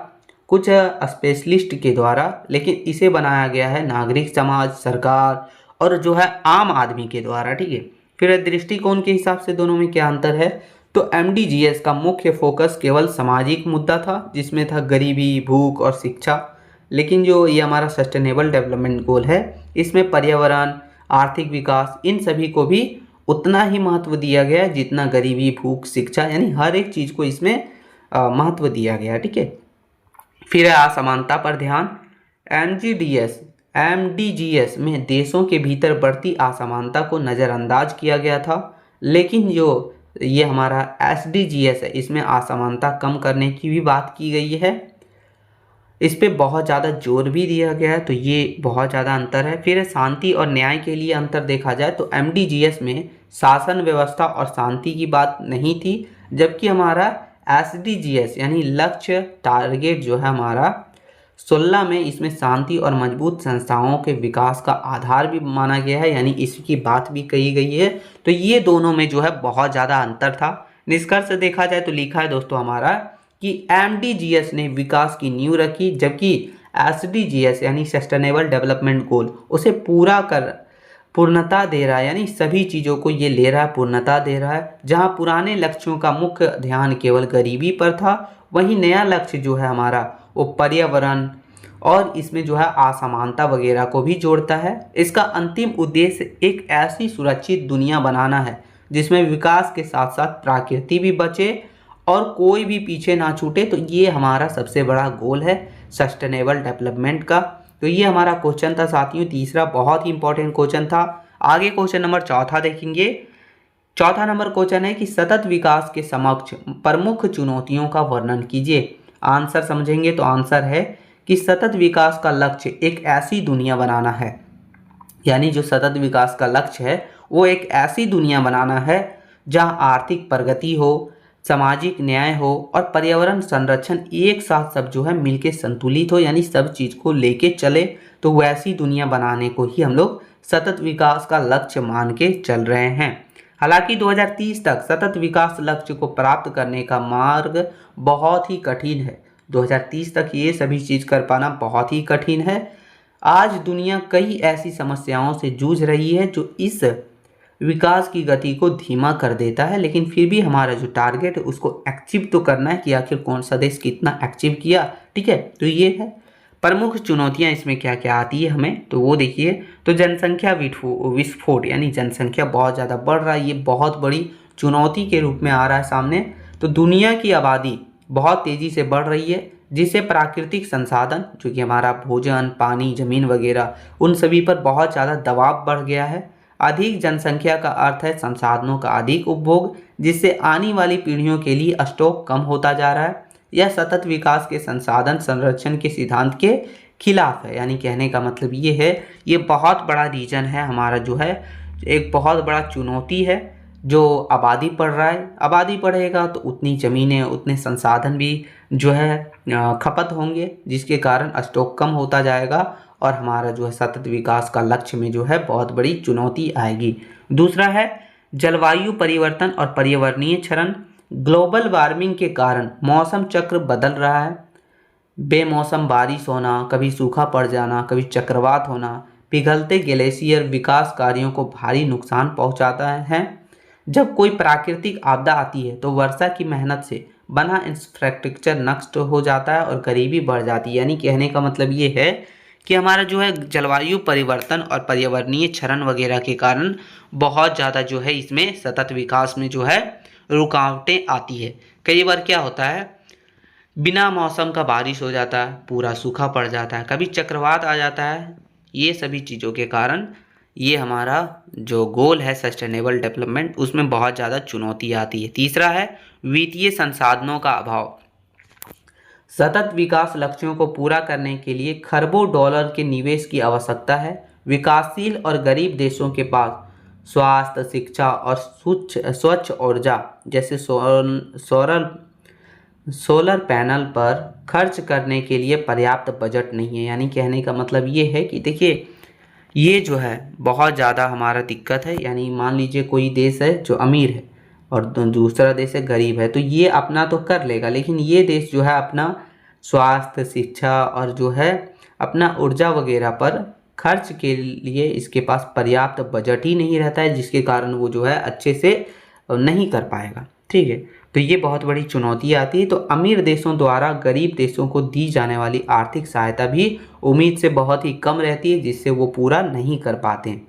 कुछ स्पेशलिस्ट के द्वारा, लेकिन इसे बनाया गया है नागरिक समाज, सरकार और जो है आम आदमी के द्वारा, ठीक है। फिर दृष्टिकोण के हिसाब से दोनों में क्या अंतर है, तो MDGs का मुख्य फोकस केवल सामाजिक मुद्दा था, जिसमें था गरीबी, भूख और शिक्षा, लेकिन जो ये हमारा सस्टेनेबल डेवलपमेंट गोल है इसमें पर्यावरण, आर्थिक विकास, इन सभी को भी उतना ही महत्व दिया गया है जितना गरीबी, भूख, शिक्षा, यानी हर एक चीज़ को इसमें महत्व दिया गया है, ठीक है। फिर है असमानता पर ध्यान, MDGs में देशों के भीतर बढ़ती असमानता को नज़रअंदाज किया गया था, लेकिन जो ये हमारा SDGs है इसमें असमानता कम करने की भी बात की गई है, इस पे बहुत ज़्यादा जोर भी दिया गया है, तो ये बहुत ज़्यादा अंतर है। फिर शांति और न्याय के लिए अंतर देखा जाए तो MDGs में शासन व्यवस्था और शांति की बात नहीं थी, जबकि हमारा SDGs यानी लक्ष्य टारगेट जो है हमारा 16 में इसमें शांति और मजबूत संस्थाओं के विकास का आधार भी माना गया है, यानी इसकी बात भी कही गई है। तो ये दोनों में जो है बहुत ज़्यादा अंतर था। निष्कर्ष देखा जाए तो लिखा है दोस्तों हमारा कि एमडीजीएस ने विकास की नींव रखी, जबकि एसडीजीएस यानी सस्टेनेबल डेवलपमेंट गोल उसे पूर्णता दे रहा है, यानी सभी चीज़ों को ये ले रहा है, पूर्णता दे रहा है। जहाँ पुराने लक्ष्यों का मुख्य ध्यान केवल गरीबी पर था, वहीं नया लक्ष्य जो है हमारा वो पर्यावरण और इसमें जो है असमानता वगैरह को भी जोड़ता है। इसका अंतिम उद्देश्य एक ऐसी सुरक्षित दुनिया बनाना है जिसमें विकास के साथ साथ प्रकृति भी बचे और कोई भी पीछे ना छूटे। तो ये हमारा सबसे बड़ा गोल है सस्टेनेबल डेवलपमेंट का। तो ये हमारा क्वेश्चन था साथियों, तीसरा बहुत ही इंपॉर्टेंट क्वेश्चन था। आगे क्वेश्चन नंबर चौथा देखेंगे। चौथा नंबर क्वेश्चन है कि सतत विकास के समक्ष प्रमुख चुनौतियों का वर्णन कीजिए। आंसर समझेंगे तो आंसर है कि सतत विकास का लक्ष्य एक ऐसी दुनिया बनाना है, यानी जो सतत विकास का लक्ष्य है वो एक ऐसी दुनिया बनाना है जहां आर्थिक प्रगति हो, सामाजिक न्याय हो और पर्यावरण संरक्षण एक साथ सब जो है मिलके संतुलित हो, यानी सब चीज़ को लेके चले। तो वैसी दुनिया बनाने को ही हम लोग सतत विकास का लक्ष्य मान के चल रहे हैं। हालांकि 2030 तक सतत विकास लक्ष्य को प्राप्त करने का मार्ग बहुत ही कठिन है। 2030 तक ये सभी चीज़ कर पाना बहुत ही कठिन है। आज दुनिया कई ऐसी समस्याओं से जूझ रही है जो इस विकास की गति को धीमा कर देता है, लेकिन फिर भी हमारा जो टारगेट है उसको अचीव तो करना है कि आखिर कौन सा देश कितना अचीव किया। ठीक है, तो ये है प्रमुख चुनौतियां इसमें क्या क्या आती है हमें, तो वो देखिए। तो जनसंख्या विस्फोट, यानी जनसंख्या बहुत ज़्यादा बढ़ रहा है, ये बहुत बड़ी चुनौती के रूप में आ रहा है सामने। तो दुनिया की आबादी बहुत तेज़ी से बढ़ रही है, जिससे प्राकृतिक संसाधन जो कि हमारा भोजन, पानी, ज़मीन वगैरह उन सभी पर बहुत ज़्यादा दबाव बढ़ गया है। अधिक जनसंख्या का अर्थ है संसाधनों का अधिक उपभोग, जिससे आने वाली पीढ़ियों के लिए स्टॉक कम होता जा रहा है। यह सतत विकास के संसाधन संरक्षण के सिद्धांत के खिलाफ है, यानी कहने का मतलब ये है, ये बहुत बड़ा रीजन है हमारा जो है, एक बहुत बड़ा चुनौती है जो आबादी बढ़ रहा है। आबादी बढ़ेगा तो उतनी ज़मीनें, उतने संसाधन भी जो है खपत होंगे, जिसके कारण स्टॉक कम होता जाएगा और हमारा जो है सतत विकास का लक्ष्य में जो है बहुत बड़ी चुनौती आएगी। दूसरा है जलवायु परिवर्तन और पर्यावरणीय क्षरण। ग्लोबल वार्मिंग के कारण मौसम चक्र बदल रहा है। बेमौसम बारिश होना, कभी सूखा पड़ जाना, कभी चक्रवात होना, पिघलते ग्लेशियर विकास कार्यों को भारी नुकसान पहुंचाता है। जब कोई प्राकृतिक आपदा आती है तो वर्षा की मेहनत से बना इंफ्रास्ट्रक्चर नष्ट हो जाता है और गरीबी बढ़ जाती है। यानी कहने का मतलब ये है कि हमारा जो है जलवायु परिवर्तन और पर्यावरणीय क्षरण वगैरह के कारण बहुत ज़्यादा जो है इसमें सतत विकास में जो है रुकावटें आती है। कई बार क्या होता है, बिना मौसम का बारिश हो जाता है, पूरा सूखा पड़ जाता है, कभी चक्रवात आ जाता है। ये सभी चीज़ों के कारण ये हमारा जो गोल है सस्टेनेबल डेवलपमेंट, उसमें बहुत ज़्यादा चुनौती आती है। तीसरा है वित्तीय संसाधनों का अभाव। सतत विकास लक्ष्यों को पूरा करने के लिए खरबों डॉलर के निवेश की आवश्यकता है। विकासशील और गरीब देशों के पास स्वास्थ्य, शिक्षा और स्वच्छ ऊर्जा जैसे सोलर पैनल पर खर्च करने के लिए पर्याप्त बजट नहीं है। यानी कहने का मतलब ये है कि देखिए ये जो है बहुत ज़्यादा हमारा दिक्कत है। यानी मान लीजिए कोई देश है जो अमीर है और दूसरा देश है गरीब है, तो ये अपना तो कर लेगा, लेकिन ये देश जो है अपना स्वास्थ्य, शिक्षा और जो है अपना ऊर्जा वगैरह पर खर्च के लिए इसके पास पर्याप्त बजट ही नहीं रहता है, जिसके कारण वो जो है अच्छे से नहीं कर पाएगा। ठीक है, तो ये बहुत बड़ी चुनौती आती है। तो अमीर देशों द्वारा गरीब देशों को दी जाने वाली आर्थिक सहायता भी उम्मीद से बहुत ही कम रहती है, जिससे वो पूरा नहीं कर पाते हैं।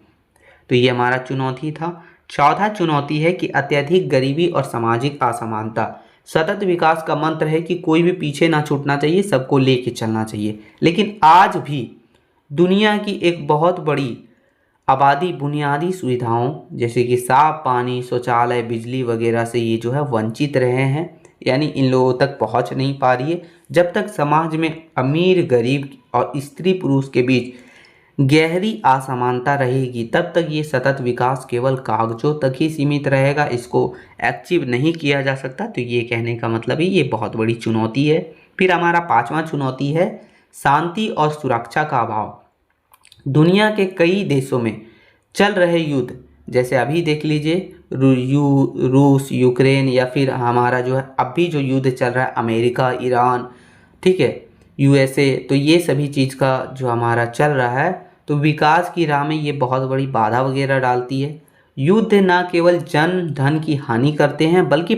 तो ये हमारा चुनौती था। चौथा चुनौती है कि अत्यधिक गरीबी और सामाजिक असमानता। सतत विकास का मंत्र है कि कोई भी पीछे ना छूटना चाहिए, सबको लेके चलना चाहिए, लेकिन आज भी दुनिया की एक बहुत बड़ी आबादी बुनियादी सुविधाओं जैसे कि साफ पानी, शौचालय, बिजली वगैरह से ये जो है वंचित रहे हैं, यानी इन लोगों तक पहुंच नहीं पा रही है। जब तक समाज में अमीर गरीब और स्त्री पुरुष के बीच गहरी असमानता रहेगी, तब तक ये सतत विकास केवल कागजों तक ही सीमित रहेगा, इसको अचीव नहीं किया जा सकता। तो ये कहने का मतलब है ये बहुत बड़ी चुनौती है। फिर हमारा पांचवा चुनौती है शांति और सुरक्षा का अभाव। दुनिया के कई देशों में चल रहे युद्ध, जैसे अभी देख लीजिए रूस यूक्रेन, या फिर हमारा जो है अभी जो युद्ध चल रहा है अमेरिका ईरान, ठीक है, यूएसए, तो ये सभी चीज़ का जो हमारा चल रहा है, तो विकास की राह में ये बहुत बड़ी बाधा वगैरह डालती है। युद्ध न केवल जन धन की हानि करते हैं बल्कि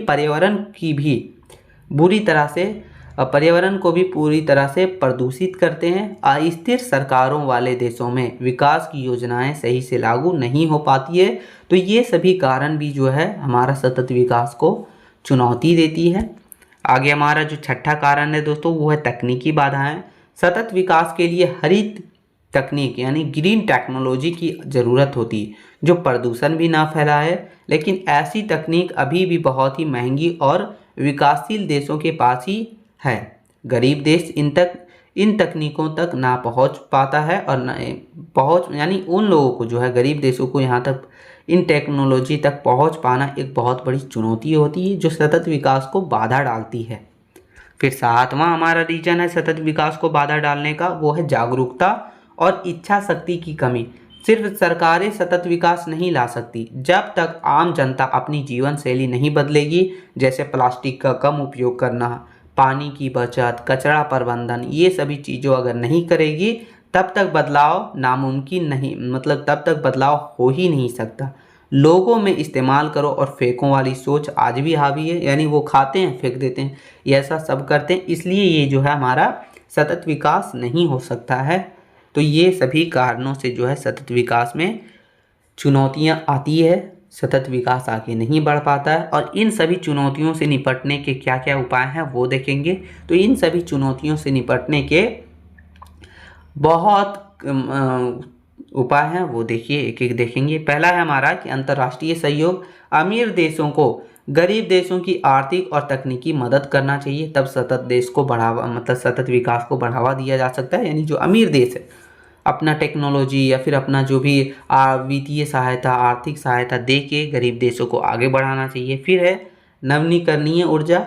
पर्यावरण को भी पूरी तरह से प्रदूषित करते हैं। अस्थिर सरकारों वाले देशों में विकास की योजनाएं सही से लागू नहीं हो पाती है। तो ये सभी कारण भी जो है हमारा सतत विकास को चुनौती देती है। आगे हमारा जो छठा कारण है दोस्तों, वो है तकनीकी बाधाएं। सतत विकास के लिए हरित तकनीक यानी ग्रीन टेक्नोलॉजी की ज़रूरत होती है, जो प्रदूषण भी ना फैलाए। लेकिन ऐसी तकनीक अभी भी बहुत ही महंगी और विकासशील देशों के पास ही है। गरीब देश इन तकनीकों तक ना पहुंच पाता है, और यानी उन लोगों को जो है, गरीब देशों को यहाँ तक इन टेक्नोलॉजी तक पहुंच पाना एक बहुत बड़ी चुनौती होती है, जो सतत विकास को बाधा डालती है। फिर सातवां हमारा रीजन है सतत विकास को बाधा डालने का, वो है जागरूकता और इच्छा शक्ति की कमी। सिर्फ सरकारें सतत विकास नहीं ला सकती जब तक आम जनता अपनी जीवन शैली नहीं बदलेगी, जैसे प्लास्टिक का कम उपयोग करना, पानी की बचत, कचरा प्रबंधन, ये सभी चीज़ों अगर नहीं करेगी तब तक बदलाव नामुमकिन नहीं, मतलब तब तक बदलाव हो ही नहीं सकता। लोगों में इस्तेमाल करो और फेंको वाली सोच आज भी हावी है, यानी वो खाते हैं फेंक देते हैं, ये ऐसा सब करते हैं, इसलिए ये जो है हमारा सतत विकास नहीं हो सकता है। तो ये सभी कारणों से जो है सतत विकास में चुनौतियाँ आती है, सतत विकास आगे नहीं बढ़ पाता है। और इन सभी चुनौतियों से निपटने के क्या क्या उपाय हैं वो देखेंगे। तो इन सभी चुनौतियों से निपटने के बहुत उपाय हैं, वो देखिए एक एक देखेंगे। पहला है हमारा कि अंतर्राष्ट्रीय सहयोग। अमीर देशों को गरीब देशों की आर्थिक और तकनीकी मदद करना चाहिए, तब सतत विकास को बढ़ावा दिया जा सकता है। यानी जो अमीर देश है अपना टेक्नोलॉजी या फिर अपना जो भी वित्तीय सहायता, आर्थिक सहायता दे के गरीब देशों को आगे बढ़ाना चाहिए। फिर है नवीकरणीय ऊर्जा।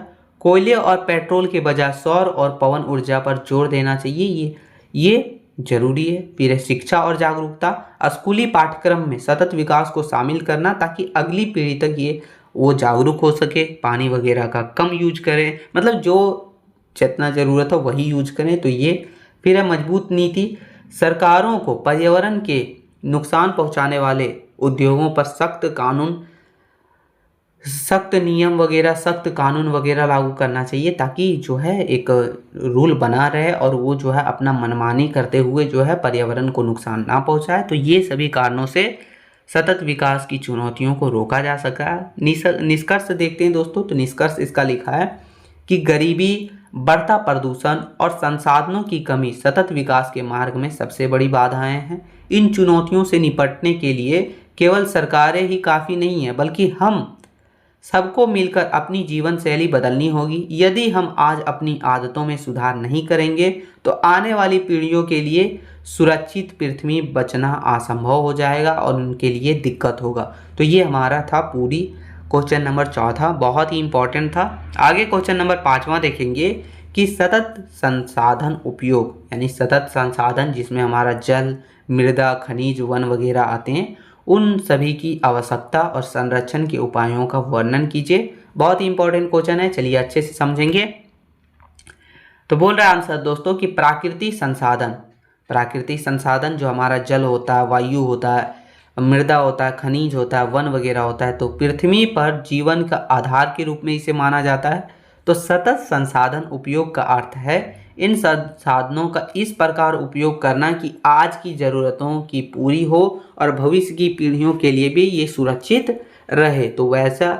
कोयले और पेट्रोल के बजाय सौर और पवन ऊर्जा पर जोर देना चाहिए, ये जरूरी है। फिर है शिक्षा और जागरूकता। स्कूली पाठ्यक्रम में सतत विकास को शामिल करना, ताकि अगली पीढ़ी तक वो जागरूक हो सके, पानी वगैरह का कम यूज करें, मतलब जो जितना ज़रूरत हो वही यूज करें। तो ये फिर है मजबूत नीति। सरकारों को पर्यावरण के नुकसान पहुंचाने वाले उद्योगों पर सख्त कानून वगैरह लागू करना चाहिए, ताकि जो है एक रूल बना रहे और वो जो है अपना मनमानी करते हुए जो है पर्यावरण को नुकसान ना पहुंचाए। तो ये सभी कारणों से सतत विकास की चुनौतियों को रोका जा सका है। निष्कर्ष देखते हैं दोस्तों। तो निष्कर्ष इसका लिखा है कि गरीबी, बढ़ता प्रदूषण और संसाधनों की कमी सतत विकास के मार्ग में सबसे बड़ी बाधाएं हैं। इन चुनौतियों से निपटने के लिए केवल सरकारें ही काफ़ी नहीं है, बल्कि हम सबको मिलकर अपनी जीवन शैली बदलनी होगी। यदि हम आज अपनी आदतों में सुधार नहीं करेंगे तो आने वाली पीढ़ियों के लिए सुरक्षित पृथ्वी बचना असंभव हो जाएगा और उनके लिए दिक्कत होगा। तो ये हमारा था पूरी क्वेश्चन नंबर 4, बहुत ही इंपॉर्टेंट था। आगे क्वेश्चन नंबर 5 देखेंगे कि सतत संसाधन उपयोग, यानी सतत संसाधन जिसमें हमारा जल, मृदा, खनिज, वन वगैरह आते हैं, उन सभी की आवश्यकता और संरक्षण के उपायों का वर्णन कीजिए। बहुत ही इंपॉर्टेंट क्वेश्चन है, चलिए अच्छे से समझेंगे। तो बोल रहा है आंसर दोस्तों कि प्राकृतिक संसाधन जो हमारा जल होता है, वायु होता है, मृदा होता है, खनिज होता है, वन वगैरह होता है, तो पृथ्वी पर जीवन का आधार के रूप में इसे माना जाता है। तो सतत संसाधन उपयोग का अर्थ है इन संसाधनों का इस प्रकार उपयोग करना कि आज की ज़रूरतों की पूरी हो और भविष्य की पीढ़ियों के लिए भी ये सुरक्षित रहे। तो वैसा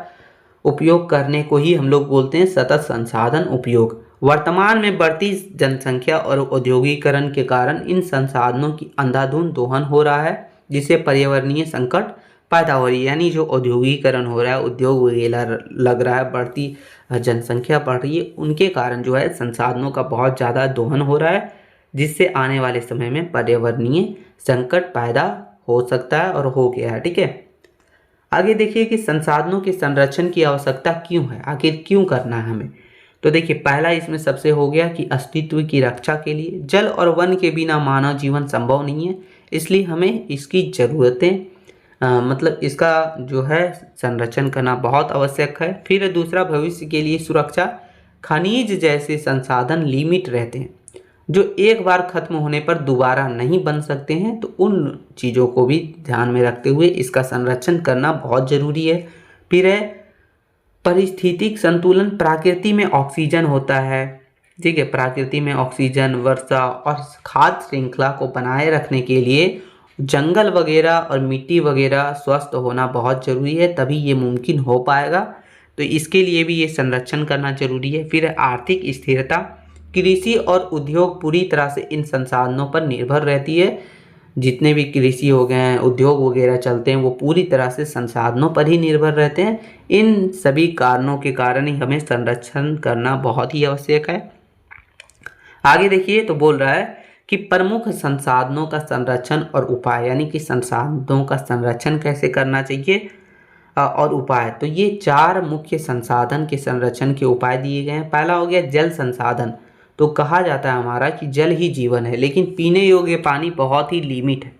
उपयोग करने को ही हम लोग बोलते हैं सतत संसाधन उपयोग। वर्तमान में बढ़ती जनसंख्या और औद्योगिकरण के कारण इन संसाधनों की अंधाधुंध दोहन हो रहा है, जिससे पर्यावरणीय संकट पैदा हो रही है। यानी जो औद्योगिकरण हो रहा है, उद्योग वगैरह लग रहा है, बढ़ती जनसंख्या बढ़ रही है, उनके कारण जो है संसाधनों का बहुत ज़्यादा दोहन हो रहा है, जिससे आने वाले समय में पर्यावरणीय संकट पैदा हो सकता है और हो गया है। ठीक है, आगे देखिए कि संसाधनों के संरक्षण की आवश्यकता क्यों है, आखिर क्यों करना है हमें। तो देखिए पहला इसमें सबसे हो गया कि अस्तित्व की रक्षा के लिए जल और वन के बिना मानव जीवन संभव नहीं है, इसलिए हमें इसकी ज़रूरतें मतलब इसका जो है संरक्षण करना बहुत आवश्यक है। फिर दूसरा, भविष्य के लिए सुरक्षा। खनिज जैसे संसाधन लिमिट रहते हैं जो एक बार खत्म होने पर दोबारा नहीं बन सकते हैं, तो उन चीज़ों को भी ध्यान में रखते हुए इसका संरक्षण करना बहुत ज़रूरी है। फिर है पारिस्थितिक संतुलन। प्रकृति में ऑक्सीजन होता है, ठीक है, प्रकृति में ऑक्सीजन, वर्षा और खाद्य श्रृंखला को बनाए रखने के लिए जंगल वगैरह और मिट्टी वगैरह स्वस्थ होना बहुत ज़रूरी है, तभी ये मुमकिन हो पाएगा। तो इसके लिए भी ये संरक्षण करना जरूरी है। फिर आर्थिक स्थिरता। कृषि और उद्योग पूरी तरह से इन संसाधनों पर निर्भर रहती है। जितने भी कृषि हो गए हैं, उद्योग वगैरह चलते हैं, वो पूरी तरह से संसाधनों पर ही निर्भर रहते हैं। इन सभी कारणों के कारण ही हमें संरक्षण करना बहुत ही आवश्यक है। आगे देखिए तो बोल रहा है कि प्रमुख संसाधनों का संरक्षण और उपाय, यानी कि संसाधनों का संरक्षण कैसे करना चाहिए और उपाय। तो ये 4 मुख्य संसाधन के संरक्षण के उपाय दिए गए हैं। पहला हो गया जल संसाधन। तो कहा जाता है हमारा कि जल ही जीवन है, लेकिन पीने योग्य पानी बहुत ही लिमिट है।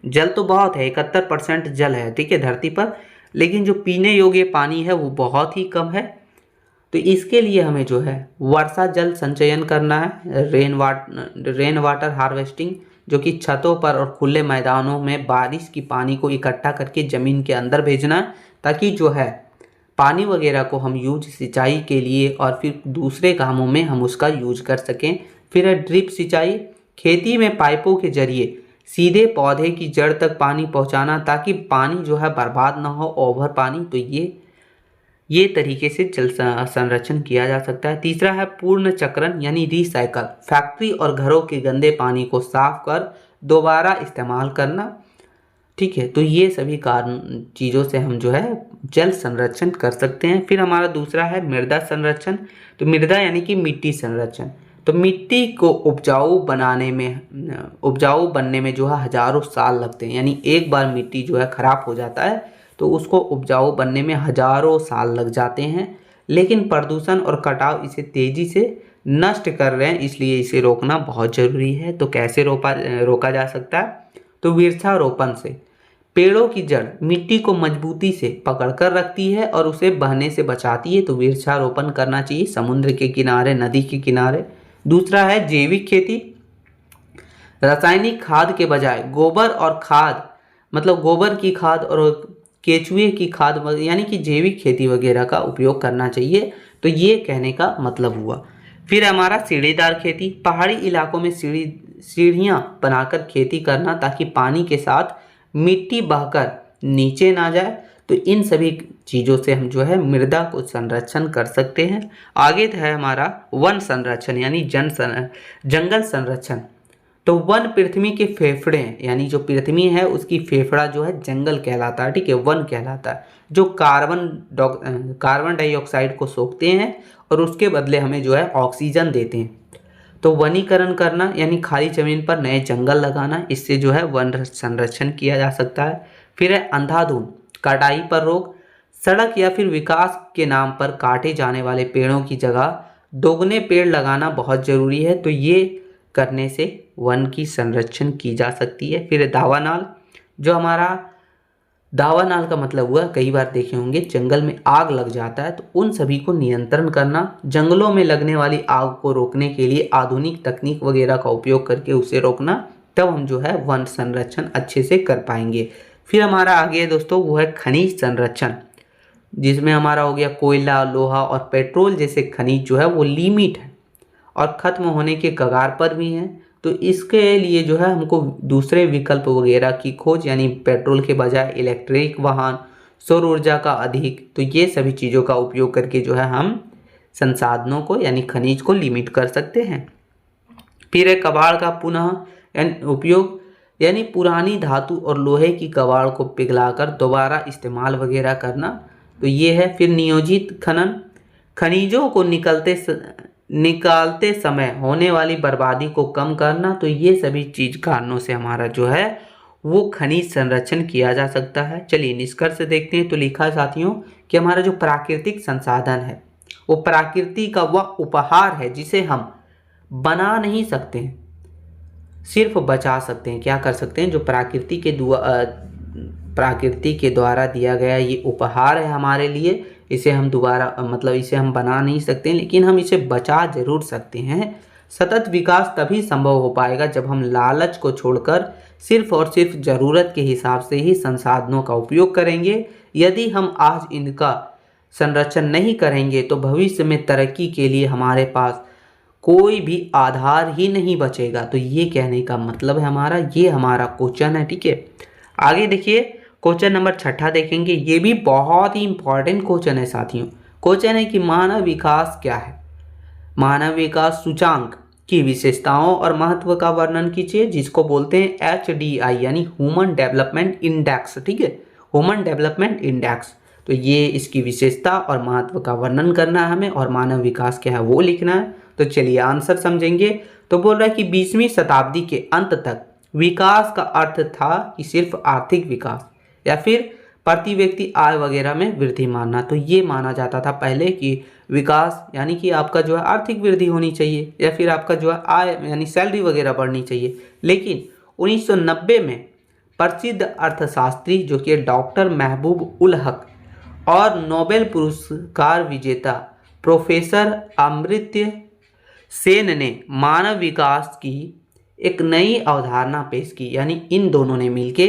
जल तो बहुत है, 71% जल है, ठीक है, धरती पर, लेकिन जो पीने योग्य पानी है वो बहुत ही कम है। तो इसके लिए हमें जो है वर्षा जल संचयन करना है, रेन वाटर हार्वेस्टिंग, जो कि छतों पर और खुले मैदानों में बारिश की पानी को इकट्ठा करके ज़मीन के अंदर भेजना है, ताकि जो है पानी वगैरह को हम यूज सिंचाई के लिए और फिर दूसरे कामों में हम उसका यूज कर सकें। फिर है ड्रिप सिंचाई। खेती में पाइपों के जरिए सीधे पौधे की जड़ तक पानी पहुंचाना, ताकि पानी जो है बर्बाद ना हो, ओवर पानी। तो ये तरीके से जल संरक्षण किया जा सकता है। तीसरा है पूर्ण चक्रण, यानी रिसाइकल। फैक्ट्री और घरों के गंदे पानी को साफ कर दोबारा इस्तेमाल करना, ठीक है। तो ये सभी कारण चीज़ों से हम जो है जल संरक्षण कर सकते हैं। फिर हमारा दूसरा है मृदा संरक्षण। तो मृदा यानी कि मिट्टी संरक्षण। तो मिट्टी को उपजाऊ बनने में जो है हजारों साल लगते हैं, यानी एक बार मिट्टी जो है खराब हो जाता है तो उसको उपजाऊ बनने में हजारों साल लग जाते हैं। लेकिन प्रदूषण और कटाव इसे तेजी से नष्ट कर रहे हैं, इसलिए इसे रोकना बहुत जरूरी है। तो कैसे रोका जा सकता है? तो वृक्षारोपण से। पेड़ों की जड़ मिट्टी को मजबूती से पकड़कर रखती है और उसे बहने से बचाती है, तो वृक्षारोपण करना चाहिए समुद्र के किनारे, नदी के किनारे। दूसरा है जैविक खेती। रासायनिक खाद के बजाय गोबर और खाद, मतलब गोबर की खाद और केचुए की खाद, यानी कि जैविक खेती वगैरह का उपयोग करना चाहिए। तो ये कहने का मतलब हुआ। फिर हमारा सीढ़ीदार खेती। पहाड़ी इलाकों में सीढ़ियाँ बनाकर खेती करना, ताकि पानी के साथ मिट्टी बहकर नीचे ना जाए। तो इन सभी चीज़ों से हम जो है मृदा को संरक्षण कर सकते हैं। आगे है हमारा वन संरक्षण, यानी जंगल संरक्षण। तो वन पृथ्वी के फेफड़े हैं, यानी जो पृथ्वी है उसकी फेफड़ा जो है जंगल कहलाता है, ठीक है, वन कहलाता है, जो कार्बन डाइऑक्साइड को सोखते हैं और उसके बदले हमें जो है ऑक्सीजन देते हैं। तो वनीकरण करना, यानी खाली जमीन पर नए जंगल लगाना, इससे जो है वन संरक्षण किया जा सकता है। फिर है अंधाधुंध कटाई पर रोक। सड़क या फिर विकास के नाम पर काटे जाने वाले पेड़ों की जगह दोगुने पेड़ लगाना बहुत ज़रूरी है। तो ये करने से वन की संरक्षण की जा सकती है। फिर दावानाल। जो हमारा दावानाल का मतलब हुआ, कई बार देखे होंगे जंगल में आग लग जाता है, तो उन सभी को नियंत्रण करना। जंगलों में लगने वाली आग को रोकने के लिए आधुनिक तकनीक वगैरह का उपयोग करके उसे रोकना, तब हम जो है वन संरक्षण अच्छे से कर पाएंगे। फिर हमारा आगे दोस्तों वो है खनिज संरक्षण, जिसमें हमारा हो गया कोयला, लोहा और पेट्रोल जैसे खनिज जो है वो लिमिट है और ख़त्म होने के कगार पर भी हैं। तो इसके लिए जो है हमको दूसरे विकल्प वगैरह की खोज, यानी पेट्रोल के बजाय इलेक्ट्रिक वाहन, सौर ऊर्जा का अधिक, तो ये सभी चीज़ों का उपयोग करके जो है हम संसाधनों को यानी खनिज को लिमिट कर सकते हैं। फिर है कबाड़ का पुनः उपयोग, यानी पुरानी धातु और लोहे की कबाड़ को पिघलाकर दोबारा इस्तेमाल वगैरह करना। तो ये है। फिर नियोजित खनन। खनिजों को निकालते समय होने वाली बर्बादी को कम करना। तो ये सभी कारणों से हमारा जो है वो खनिज संरक्षण किया जा सकता है। चलिए निष्कर्ष देखते हैं। तो लिखा है साथियों कि हमारा जो प्राकृतिक संसाधन है वो प्रकृति का वह उपहार है जिसे हम बना नहीं सकते हैं, सिर्फ बचा सकते हैं। क्या कर सकते हैं? जो प्रकृति के द्वारा दिया गया ये उपहार है हमारे लिए, इसे हम दोबारा इसे हम बना नहीं सकते, लेकिन हम इसे बचा जरूर सकते हैं। सतत विकास तभी संभव हो पाएगा जब हम लालच को छोड़कर सिर्फ और सिर्फ ज़रूरत के हिसाब से ही संसाधनों का उपयोग करेंगे। यदि हम आज इनका संरक्षण नहीं करेंगे तो भविष्य में तरक्की के लिए हमारे पास कोई भी आधार ही नहीं बचेगा। तो ये कहने का मतलब है हमारा, ये हमारा क्वेश्चन है। ठीक है, आगे देखिए क्वेश्चन नंबर 6 देखेंगे। ये भी बहुत ही इंपॉर्टेंट क्वेश्चन है साथियों। क्वेश्चन है कि मानव विकास क्या है? मानव विकास सूचांक की विशेषताओं और महत्व का वर्णन कीजिए, जिसको बोलते हैं HDI यानी ह्यूमन डेवलपमेंट इंडेक्स। ठीक है, ह्यूमन डेवलपमेंट इंडेक्स। तो ये इसकी विशेषता और महत्व का वर्णन करना है हमें, और मानव विकास क्या है वो लिखना है। तो चलिए आंसर समझेंगे। तो बोल रहा है कि 20वीं शताब्दी के अंत तक विकास का अर्थ था कि सिर्फ आर्थिक विकास या फिर प्रति व्यक्ति आय वगैरह में वृद्धि मानना। तो ये माना जाता था पहले कि विकास यानी कि आपका जो है आर्थिक वृद्धि होनी चाहिए, या फिर आपका जो है आय यानी सैलरी वगैरह बढ़नी चाहिए। लेकिन 1990 में प्रसिद्ध अर्थशास्त्री जो कि डॉक्टर महबूब उल हक और नोबेल पुरस्कार विजेता प्रोफेसर अमर्त्य सेन ने मानव विकास की एक नई अवधारणा पेश की। यानी इन दोनों ने मिलके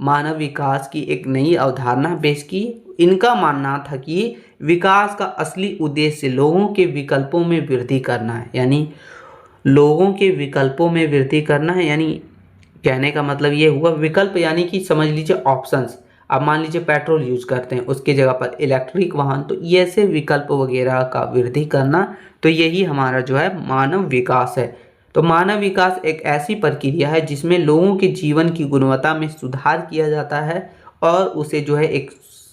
मानव विकास की एक नई अवधारणा पेश की। इनका मानना था कि विकास का असली उद्देश्य लोगों के विकल्पों में वृद्धि करना है। यानी लोगों के विकल्पों में वृद्धि करना है, यानी कहने का मतलब ये हुआ विकल्प यानी कि समझ लीजिए ऑप्शंस। अब मान लीजिए पेट्रोल यूज करते हैं, उसकी जगह पर इलेक्ट्रिक वाहन, तो ये ऐसे विकल्प वगैरह का वृद्धि करना, तो यही हमारा जो है मानव विकास है। तो मानव विकास एक ऐसी प्रक्रिया है जिसमें लोगों के जीवन की गुणवत्ता में सुधार किया जाता है और उसे जो है एक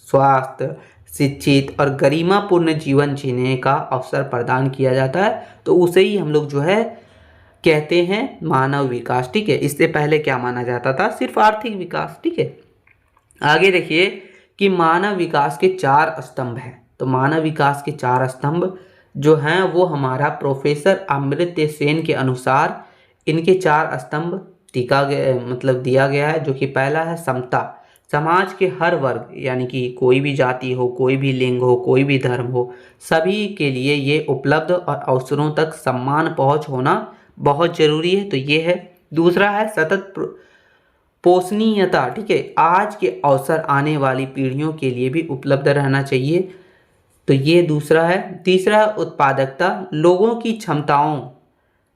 स्वास्थ्य, शिक्षित और गरिमापूर्ण जीवन जीने का अवसर प्रदान किया जाता है। तो उसे ही हम लोग जो है कहते हैं मानव विकास। ठीक है, इससे पहले क्या माना जाता था? सिर्फ आर्थिक विकास। ठीक है, आगे देखिए कि मानव विकास के 4 स्तंभ हैं। तो मानव विकास के 4 स्तंभ जो हैं वो हमारा प्रोफेसर अमर्त्य सेन के अनुसार इनके 4 स्तंभ दिया गया है। जो कि पहला है समता। समाज के हर वर्ग यानी कि कोई भी जाति हो, कोई भी लिंग हो, कोई भी धर्म हो, सभी के लिए ये उपलब्ध और अवसरों तक समान पहुंच होना बहुत जरूरी है। तो ये है। दूसरा है सतत पोषणीयता। ठीक है, आज के अवसर आने वाली पीढ़ियों के लिए भी उपलब्ध रहना चाहिए। तो ये दूसरा है। तीसरा उत्पादकता, लोगों की क्षमताओं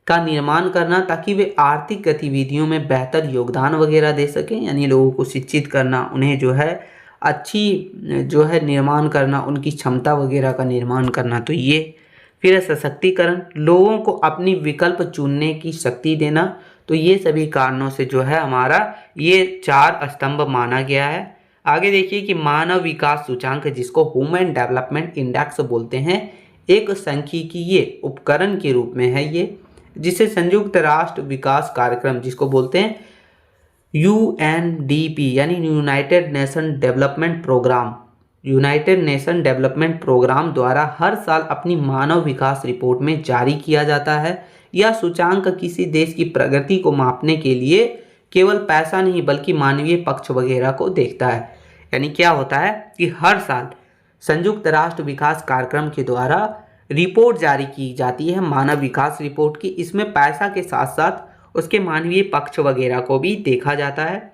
का निर्माण करना ताकि वे आर्थिक गतिविधियों में बेहतर योगदान वगैरह दे सकें। यानी लोगों को शिक्षित करना, उन्हें जो है अच्छी जो है निर्माण करना, उनकी क्षमता वगैरह का निर्माण करना। तो ये फिर सशक्तिकरण, लोगों को अपनी विकल्प चुनने की शक्ति देना। तो ये सभी कारणों से जो है हमारा ये 4 स्तंभ माना गया है। आगे देखिए कि मानव विकास सूचांक जिसको ह्यूमन डेवलपमेंट इंडेक्स बोलते हैं, एक सांख्यिकीय उपकरण के रूप में है ये, जिसे संयुक्त राष्ट्र विकास कार्यक्रम जिसको बोलते हैं UNDP यानी यूनाइटेड नेशन डेवलपमेंट प्रोग्राम द्वारा हर साल अपनी मानव विकास रिपोर्ट में जारी किया जाता है। यह सूचांक किसी देश की प्रगति को मापने के लिए केवल पैसा नहीं बल्कि मानवीय पक्ष वगैरह को देखता है। यानी क्या होता है कि हर साल संयुक्त राष्ट्र विकास कार्यक्रम के द्वारा रिपोर्ट जारी की जाती है, मानव विकास रिपोर्ट की। इसमें पैसा के साथ साथ उसके मानवीय पक्ष वगैरह को भी देखा जाता है।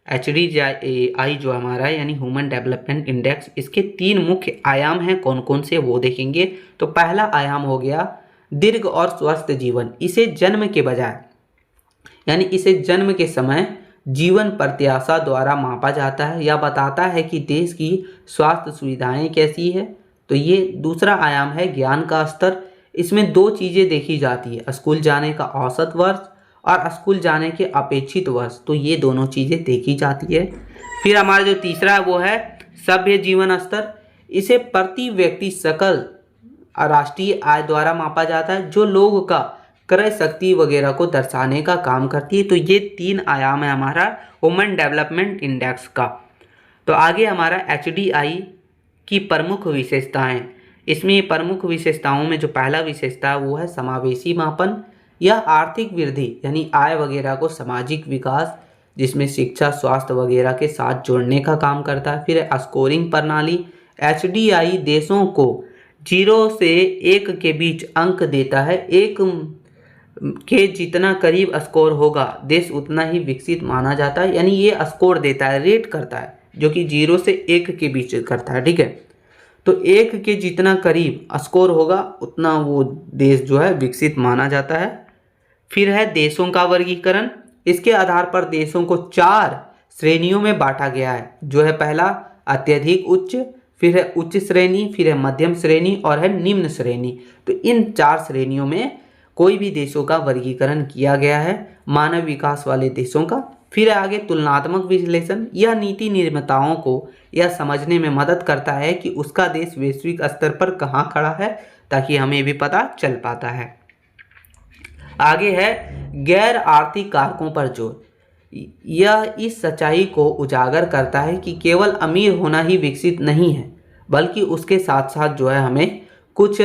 HDI जो हमारा है यानी ह्यूमन डेवलपमेंट इंडेक्स, इसके 3 मुख्य आयाम हैं। कौन कौन से वो देखेंगे। तो पहला आयाम हो गया दीर्घ और स्वस्थ जीवन। इसे जन्म के बजाय यानी इसे जन्म के समय जीवन प्रत्याशा द्वारा मापा जाता है या बताता है कि देश की स्वास्थ्य सुविधाएं कैसी है। तो ये दूसरा आयाम है ज्ञान का स्तर। इसमें 2 चीज़ें देखी जाती है, स्कूल जाने का औसत वर्ष और स्कूल जाने के अपेक्षित वर्ष। तो ये दोनों चीज़ें देखी जाती है। फिर हमारा जो तीसरा है वो है सभ्य जीवन स्तर। इसे प्रति व्यक्ति सकल राष्ट्रीय आय द्वारा मापा जाता है, जो लोग का क्रय शक्ति वगैरह को दर्शाने का काम करती है। तो ये 3 आयाम है हमारा ह्यूमन डेवलपमेंट इंडेक्स का। तो आगे हमारा HDI की प्रमुख विशेषताएं। इसमें प्रमुख विशेषताओं में जो पहला विशेषता है वो है समावेशी मापन। यह आर्थिक वृद्धि यानी आय वगैरह को सामाजिक विकास जिसमें शिक्षा स्वास्थ्य वगैरह के साथ जोड़ने का काम करता है। फिर स्कोरिंग प्रणाली, एचडीआई देशों को 0 से 1 के बीच अंक देता है। 1 के जितना करीब स्कोर होगा देश उतना ही विकसित माना जाता है, यानी ये स्कोर देता है, रेट करता है, जो कि 0 से 1 के बीच करता है। ठीक है, तो 1 के जितना करीब स्कोर होगा उतना वो देश जो है विकसित माना जाता है। फिर है देशों का वर्गीकरण। इसके आधार पर देशों को 4 श्रेणियों में बांटा गया है, जो है पहला अत्यधिक उच्च, फिर है उच्च श्रेणी, फिर है मध्यम श्रेणी और है निम्न श्रेणी। तो इन 4 श्रेणियों में कोई भी देशों का वर्गीकरण किया गया है, मानव विकास वाले देशों का। फिर आगे तुलनात्मक विश्लेषण। यह नीति निर्माताओं को यह समझने में मदद करता है कि उसका देश वैश्विक स्तर पर कहाँ खड़ा है, ताकि हमें भी पता चल पाता है। आगे है गैर आर्थिक कारकों पर जोर। यह इस सच्चाई को उजागर करता है कि केवल अमीर होना ही विकसित नहीं है, बल्कि उसके साथ साथ जो है हमें कुछ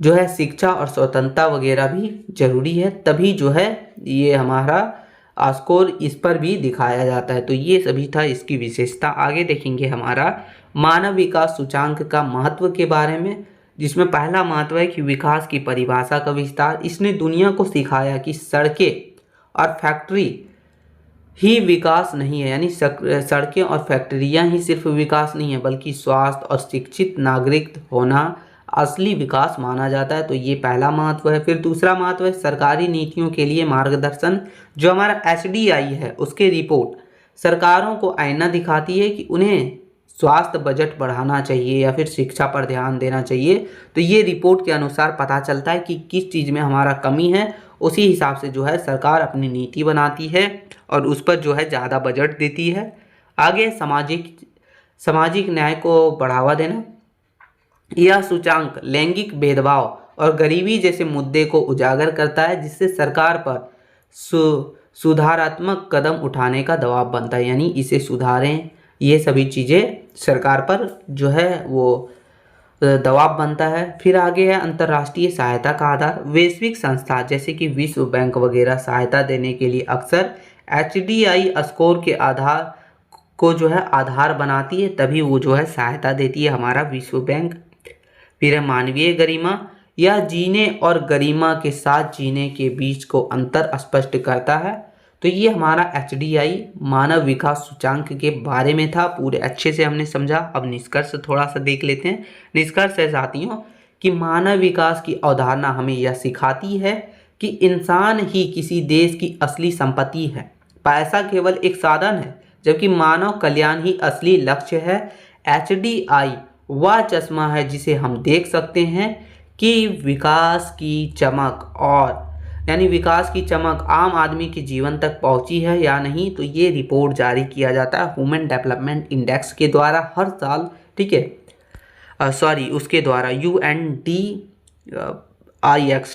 जो है शिक्षा और स्वतंत्रता वगैरह भी जरूरी है, तभी जो है ये हमारा स्कोर इस पर भी दिखाया जाता है। तो ये सभी था इसकी विशेषता। आगे देखेंगे हमारा मानव विकास सूचांक का महत्व के बारे में, जिसमें पहला महत्व है कि विकास की परिभाषा का विस्तार। इसने दुनिया को सिखाया कि सड़कें और फैक्ट्री ही विकास नहीं है, यानी सड़कें और फैक्ट्रियां ही सिर्फ विकास नहीं है, बल्कि स्वास्थ्य और शिक्षित नागरिक होना असली विकास माना जाता है। तो ये पहला महत्व है। फिर दूसरा महत्व है सरकारी नीतियों के लिए मार्गदर्शन। जो हमारा एचडीआई है उसके रिपोर्ट सरकारों को आईना दिखाती है कि उन्हें स्वास्थ्य बजट बढ़ाना चाहिए या फिर शिक्षा पर ध्यान देना चाहिए। तो ये रिपोर्ट के अनुसार पता चलता है कि किस चीज़ में हमारा कमी है, उसी हिसाब से जो है सरकार अपनी नीति बनाती है और उस पर जो है ज़्यादा बजट देती है। आगे सामाजिक न्याय को बढ़ावा देना। यह सूचांक लैंगिक भेदभाव और गरीबी जैसे मुद्दे को उजागर करता है, जिससे सरकार पर सुधारात्मक कदम उठाने का दबाव बनता है, यानी इसे सुधारें, ये सभी चीज़ें सरकार पर जो है वो दबाव बनता है। फिर आगे है अंतर्राष्ट्रीय सहायता का आधार। वैश्विक संस्था जैसे कि विश्व बैंक वगैरह सहायता देने के लिए अक्सर एचडीआई स्कोर के आधार को जो है आधार बनाती है, तभी वो जो है सहायता देती है हमारा विश्व बैंक। फिर है मानवीय गरिमा। यह जीने और गरिमा के साथ जीने के बीच को अंतर स्पष्ट करता है। तो ये हमारा एचडीआई मानव विकास सूचांक के बारे में था, पूरे अच्छे से हमने समझा। अब निष्कर्ष थोड़ा सा देख लेते हैं। निष्कर्ष है साथियों कि मानव विकास की अवधारणा हमें यह सिखाती है कि इंसान ही किसी देश की असली संपत्ति है, पैसा केवल एक साधन है, जबकि मानव कल्याण ही असली लक्ष्य है। एचडीआई वह चश्मा है जिसे हम देख सकते हैं कि विकास की चमक आम आदमी के जीवन तक पहुंची है या नहीं। तो ये रिपोर्ट जारी किया जाता है ह्यूमन डेवलपमेंट इंडेक्स के द्वारा हर साल, ठीक है, उसके द्वारा UNDIX,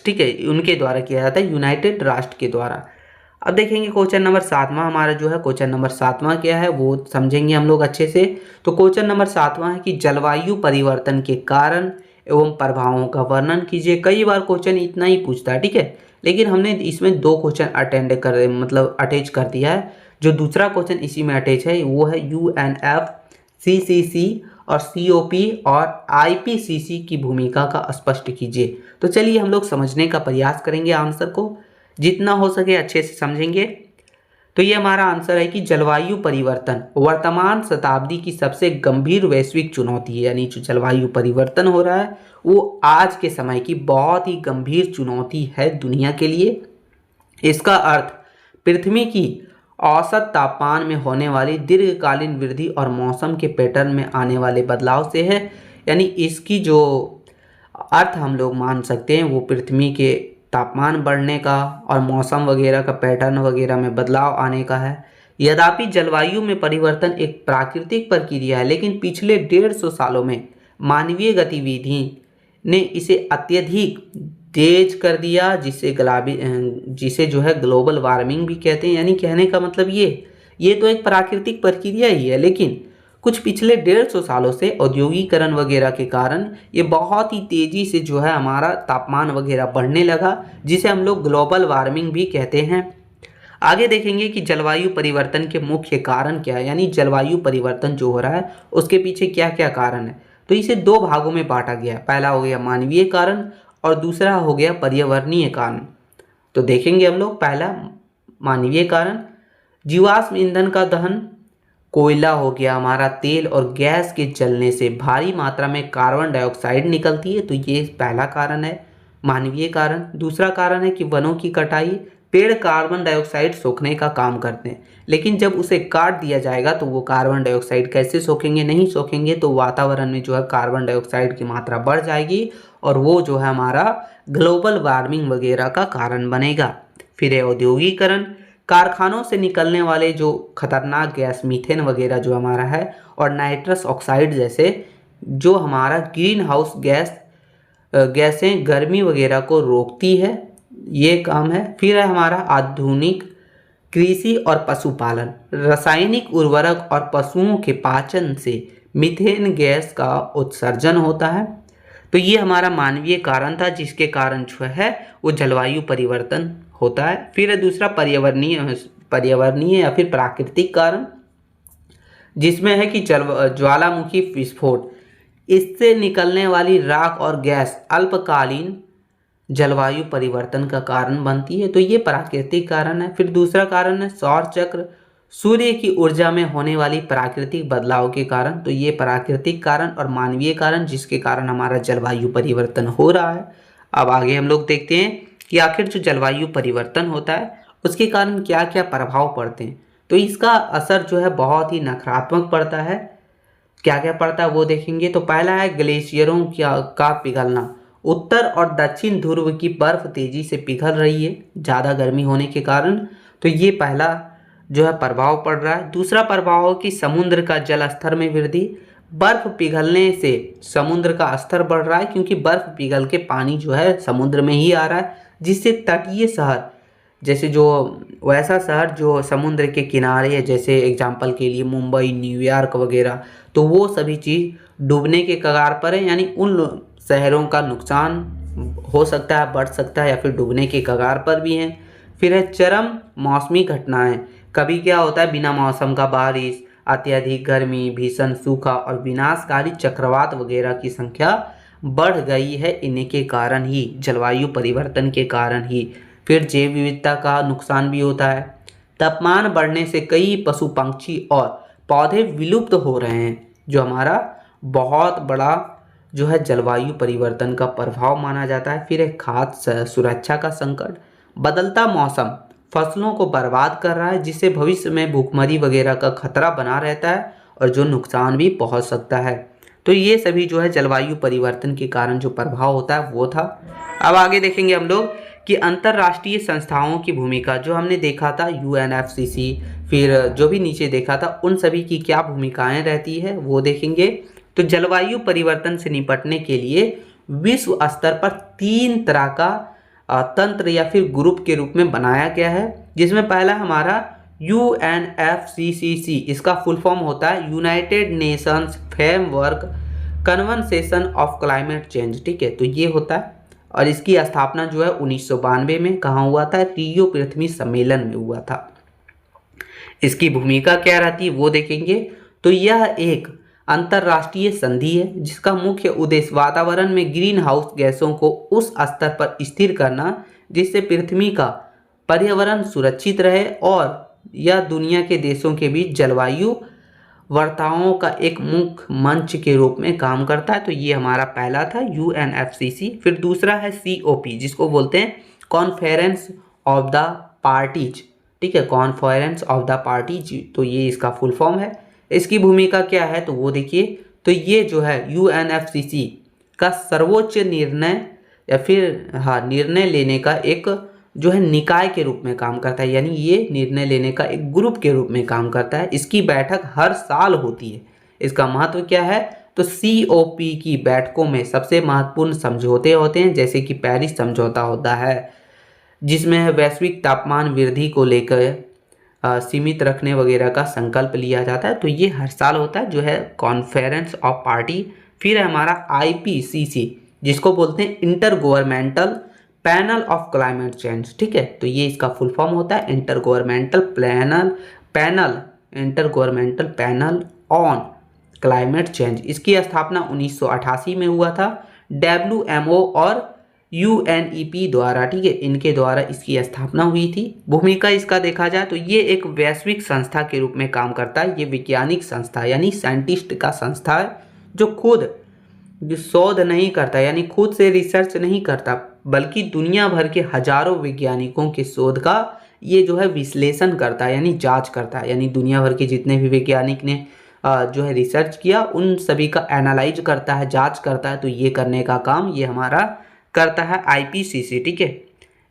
ठीक है, उनके द्वारा किया जाता है, यूनाइटेड राष्ट्र के द्वारा। अब देखेंगे क्वेश्चन नंबर 7वां हमारा जो है, क्वेश्चन नंबर 7वां क्या है वो समझेंगे हम लोग अच्छे से। तो क्वेश्चन नंबर 7वां है कि जलवायु परिवर्तन के कारण एवं प्रभावों का वर्णन कीजिए। कई बार क्वेश्चन इतना ही पूछता है, ठीक है, लेकिन हमने इसमें 2 क्वेश्चन अटैच कर दिया है। जो दूसरा क्वेश्चन इसी में अटैच है वो है UNFCCC और COP और IPCC की भूमिका का स्पष्ट कीजिए। तो चलिए हम लोग समझने का प्रयास करेंगे, आंसर को जितना हो सके अच्छे से समझेंगे। तो ये हमारा आंसर है कि जलवायु परिवर्तन वर्तमान शताब्दी की सबसे गंभीर वैश्विक चुनौती है, यानी जो जलवायु परिवर्तन हो रहा है वो आज के समय की बहुत ही गंभीर चुनौती है दुनिया के लिए। इसका अर्थ पृथ्वी की औसत तापमान में होने वाली दीर्घकालीन वृद्धि और मौसम के पैटर्न में आने वाले बदलाव से है, यानी इसकी जो अर्थ हम लोग मान सकते हैं वो पृथ्वी के तापमान बढ़ने का और मौसम वगैरह का पैटर्न वगैरह में बदलाव आने का है। यद्यपि जलवायु में परिवर्तन एक प्राकृतिक प्रक्रिया है, लेकिन पिछले 150 सालों में मानवीय गतिविधि ने इसे अत्यधिक तेज कर दिया, जिसे जो है ग्लोबल वार्मिंग भी कहते हैं। यानी कहने का मतलब ये तो एक प्राकृतिक प्रक्रिया ही है, लेकिन कुछ पिछले 150 सालों से औद्योगिकरण वगैरह के कारण ये बहुत ही तेज़ी से जो है हमारा तापमान वगैरह बढ़ने लगा, जिसे हम लोग ग्लोबल वार्मिंग भी कहते हैं। आगे देखेंगे कि जलवायु परिवर्तन के मुख्य कारण क्या है, यानी जलवायु परिवर्तन जो हो रहा है उसके पीछे क्या क्या कारण है। तो इसे दो भागों में बांटा गया है, पहला हो गया मानवीय कारण और दूसरा हो गया पर्यावरणीय कारण। तो देखेंगे हम लोग पहला मानवीय कारण, जीवाश्म ईंधन का दहन, कोयला हो गया हमारा, तेल और गैस के जलने से भारी मात्रा में कार्बन डाइऑक्साइड निकलती है, तो ये पहला कारण है मानवीय कारण। दूसरा कारण है कि वनों की कटाई, पेड़ कार्बन डाइऑक्साइड सोखने का काम करते हैं, लेकिन जब उसे काट दिया जाएगा तो वो कार्बन डाइऑक्साइड कैसे सोखेंगे, नहीं सोखेंगे तो वातावरण में जो है कार्बन डाइऑक्साइड की मात्रा बढ़ जाएगी और वो जो है हमारा ग्लोबल वार्मिंग वगैरह का कारण बनेगा। फिर है औद्योगिकरण, कारखानों से निकलने वाले जो खतरनाक गैस मीथेन वगैरह जो हमारा है और नाइट्रस ऑक्साइड जैसे जो हमारा ग्रीन हाउस गैसें गर्मी वगैरह को रोकती है, ये काम है। फिर है हमारा आधुनिक कृषि और पशुपालन, रासायनिक उर्वरक और पशुओं के पाचन से मीथेन गैस का उत्सर्जन होता है। तो ये हमारा मानवीय कारण था जिसके कारण जो है वो जलवायु परिवर्तन होता है। फिर है दूसरा पर्यावरणीय या फिर प्राकृतिक कारण, जिसमें है कि ज्वालामुखी विस्फोट, इससे निकलने वाली राख और गैस अल्पकालीन जलवायु परिवर्तन का कारण बनती है, तो ये प्राकृतिक कारण है। फिर दूसरा कारण है सौर चक्र, सूर्य की ऊर्जा में होने वाली प्राकृतिक बदलाव के कारण, तो ये प्राकृतिक कारण और मानवीय कारण जिसके कारण हमारा जलवायु परिवर्तन हो रहा है। अब आगे हम लोग देखते हैं कि आखिर जो जलवायु परिवर्तन होता है उसके कारण क्या क्या प्रभाव पड़ते हैं। तो इसका असर जो है बहुत ही नकारात्मक पड़ता है। क्या क्या पड़ता है वो देखेंगे। तो पहला है ग्लेशियरों का पिघलना, उत्तर और दक्षिण ध्रुव की बर्फ तेजी से पिघल रही है ज़्यादा गर्मी होने के कारण, तो ये पहला जो है प्रभाव पड़ रहा है। दूसरा प्रभाव है कि समुद्र का जल स्तर में वृद्धि, बर्फ पिघलने से समुद्र का स्तर बढ़ रहा है क्योंकि बर्फ पिघल के पानी जो है समुद्र में ही आ रहा है, जिससे तटीय शहर जैसे जो वैसा शहर जो समुद्र के किनारे है, जैसे एग्जाम्पल के लिए मुंबई, न्यूयॉर्क वगैरह, तो वो सभी चीज़ डूबने के कगार पर है, यानी उन शहरों का नुकसान हो सकता है, बढ़ सकता है या फिर डूबने के कगार पर भी हैं। फिर है चरम मौसमी घटनाएं, कभी क्या होता है बिना मौसम का बारिश, अत्यधिक गर्मी, भीषण सूखा और विनाशकारी चक्रवात वगैरह की संख्या बढ़ गई है इन्हीं के कारण ही, जलवायु परिवर्तन के कारण ही। फिर जैव विविधता का नुकसान भी होता है, तापमान बढ़ने से कई पशु पक्षी और पौधे विलुप्त हो रहे हैं, जो हमारा बहुत बड़ा जो है जलवायु परिवर्तन का प्रभाव माना जाता है। फिर है खाद्य सुरक्षा का संकट, बदलता मौसम फसलों को बर्बाद कर रहा है, जिससे भविष्य में भूखमरी वगैरह का खतरा बना रहता है और जो नुकसान भी पहुंच सकता है। तो ये सभी जो है जलवायु परिवर्तन के कारण जो प्रभाव होता है वो था। अब आगे देखेंगे हम लोग कि अंतर्राष्ट्रीय संस्थाओं की भूमिका, जो हमने देखा था UNFCCC, फिर जो भी नीचे देखा था उन सभी की क्या भूमिकाएं रहती है वो देखेंगे। तो जलवायु परिवर्तन से निपटने के लिए विश्व स्तर पर 3 तरह का तंत्र या फिर ग्रुप के रूप में बनाया गया है, जिसमें पहला हमारा UNFCCC, इसका फुल फॉर्म होता है United Nations framework convention of climate change, ठीक है, तो ये होता है। और इसकी स्थापना जो है 1992 में कहाँ हुआ था, रियो पृथ्वी सम्मेलन में हुआ था। इसकी भूमिका क्या रहती है वो देखेंगे। तो यह एक अंतर्राष्ट्रीय संधि है जिसका मुख्य उद्देश्य वातावरण में ग्रीन हाउस गैसों को उस स्तर पर स्थिर करना जिससे पृथ्वी का पर्यावरण सुरक्षित रहे और यह दुनिया के देशों के बीच जलवायु वार्ताओं का एक मुख्य मंच के रूप में काम करता है। तो ये हमारा पहला था UNFCCC। फिर दूसरा है COP, जिसको बोलते हैं कॉन्फ्रेंस ऑफ द पार्टीज, ठीक है, कॉन्फ्रेंस ऑफ द पार्टीज, तो ये इसका फुल फॉर्म है। इसकी भूमिका क्या है तो वो देखिए। तो ये जो है UNFCCC का सर्वोच्च निर्णय या फिर निर्णय लेने का एक जो है निकाय के रूप में काम करता है, यानी ये निर्णय लेने का एक ग्रुप के रूप में काम करता है। इसकी बैठक हर साल होती है। इसका महत्व क्या है तो COP की बैठकों में सबसे महत्वपूर्ण समझौते होते हैं, जैसे कि पेरिस समझौता होता है जिसमें है वैश्विक तापमान वृद्धि को लेकर सीमित रखने वगैरह का संकल्प लिया जाता है। तो ये हर साल होता है जो है कॉन्फ्रेंस ऑफ पार्टी। फिर है हमारा IPCC, जिसको बोलते हैं inter governmental panel of climate change. ठीक है, तो ये इसका फुल फॉर्म होता है inter governmental panel on climate change. इसकी स्थापना 1988 में हुआ था WMO और UNEP द्वारा। ठीक है, इनके द्वारा इसकी स्थापना हुई थी। भूमिका इसका देखा जाए तो ये एक वैश्विक संस्था के रूप में काम करता है। ये वैज्ञानिक संस्था यानी साइंटिस्ट का संस्था है जो शोध नहीं करता, यानी खुद से रिसर्च नहीं करता, बल्कि दुनिया भर के हजारों वैज्ञानिकों के शोध का ये जो है विश्लेषण करता है, यानी जांच करता है। यानी दुनिया भर के जितने भी वैज्ञानिक ने जो है रिसर्च किया उन सभी का एनालाइज करता है, जांच करता है। तो ये करने का काम ये हमारा करता है IPCC। ठीक है,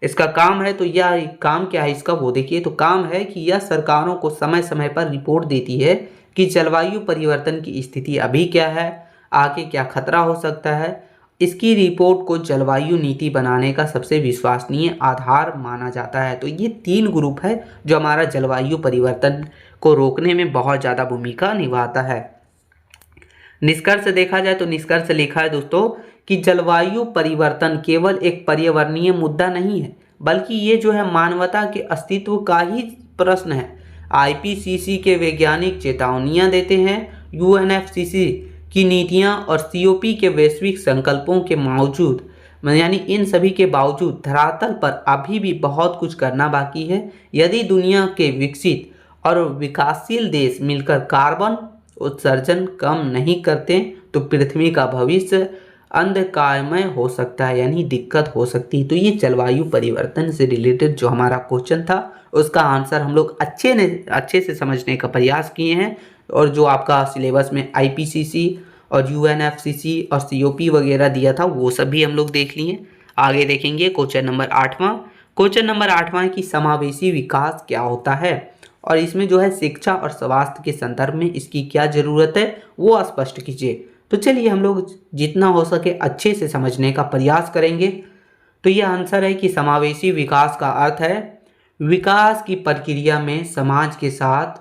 इसका काम है, तो यह काम क्या है इसका वो देखिए। तो काम है कि यह सरकारों को समय समय पर रिपोर्ट देती है कि जलवायु परिवर्तन की स्थिति अभी क्या है, आगे क्या खतरा हो सकता है। इसकी रिपोर्ट को जलवायु नीति बनाने का सबसे विश्वसनीय आधार माना जाता है। तो ये 3 ग्रुप है जो हमारा जलवायु परिवर्तन को रोकने में बहुत ज़्यादा भूमिका निभाता है। निष्कर्ष देखा जाए तो निष्कर्ष लिखा है दोस्तों कि जलवायु परिवर्तन केवल एक पर्यावरणीय मुद्दा नहीं है, बल्कि ये जो है मानवता के अस्तित्व का ही प्रश्न है। IPCC के वैज्ञानिक चेतावनियां देते हैं, UNFCCC की नीतियां और COP के वैश्विक संकल्पों के बावजूद, यानी इन सभी के बावजूद धरातल पर अभी भी बहुत कुछ करना बाकी है। यदि दुनिया के विकसित और विकासशील देश मिलकर कार्बन उत्सर्जन कम नहीं करते तो पृथ्वी का भविष्य अंधकारमय हो सकता है, यानी दिक्कत हो सकती है। तो ये जलवायु परिवर्तन से रिलेटेड जो हमारा क्वेश्चन था उसका आंसर हम लोग अच्छे से समझने का प्रयास किए हैं। और जो आपका सिलेबस में IPCC और UNFCCC और COP वगैरह दिया था वो सब भी हम लोग देख लिए। आगे देखेंगे क्वेश्चन नंबर 8वां। क्वेश्चन नंबर 8वां है कि समावेशी विकास क्या होता है, और इसमें जो है शिक्षा और स्वास्थ्य के संदर्भ में इसकी क्या ज़रूरत है वो स्पष्ट कीजिए। तो चलिए हम लोग जितना हो सके अच्छे से समझने का प्रयास करेंगे। तो ये आंसर है कि समावेशी विकास का अर्थ है विकास की प्रक्रिया में समाज के साथ,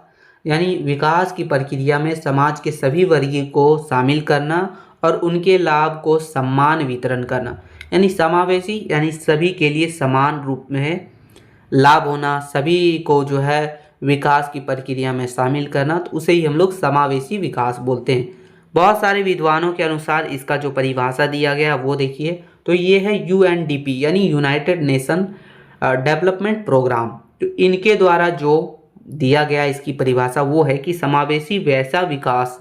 यानी विकास की प्रक्रिया में समाज के सभी वर्गों को शामिल करना और उनके लाभ को समान वितरण करना। यानी समावेशी यानी सभी के लिए समान रूप में लाभ होना, सभी को जो है विकास की प्रक्रिया में शामिल करना, तो उसे ही हम लोग समावेशी विकास बोलते हैं। बहुत सारे विद्वानों के अनुसार इसका जो परिभाषा दिया गया वो देखिए। तो ये है UNDP यानी यूनाइटेड नेशन डेवलपमेंट प्रोग्राम। तो इनके द्वारा जो दिया गया इसकी परिभाषा वो है कि समावेशी वैसा विकास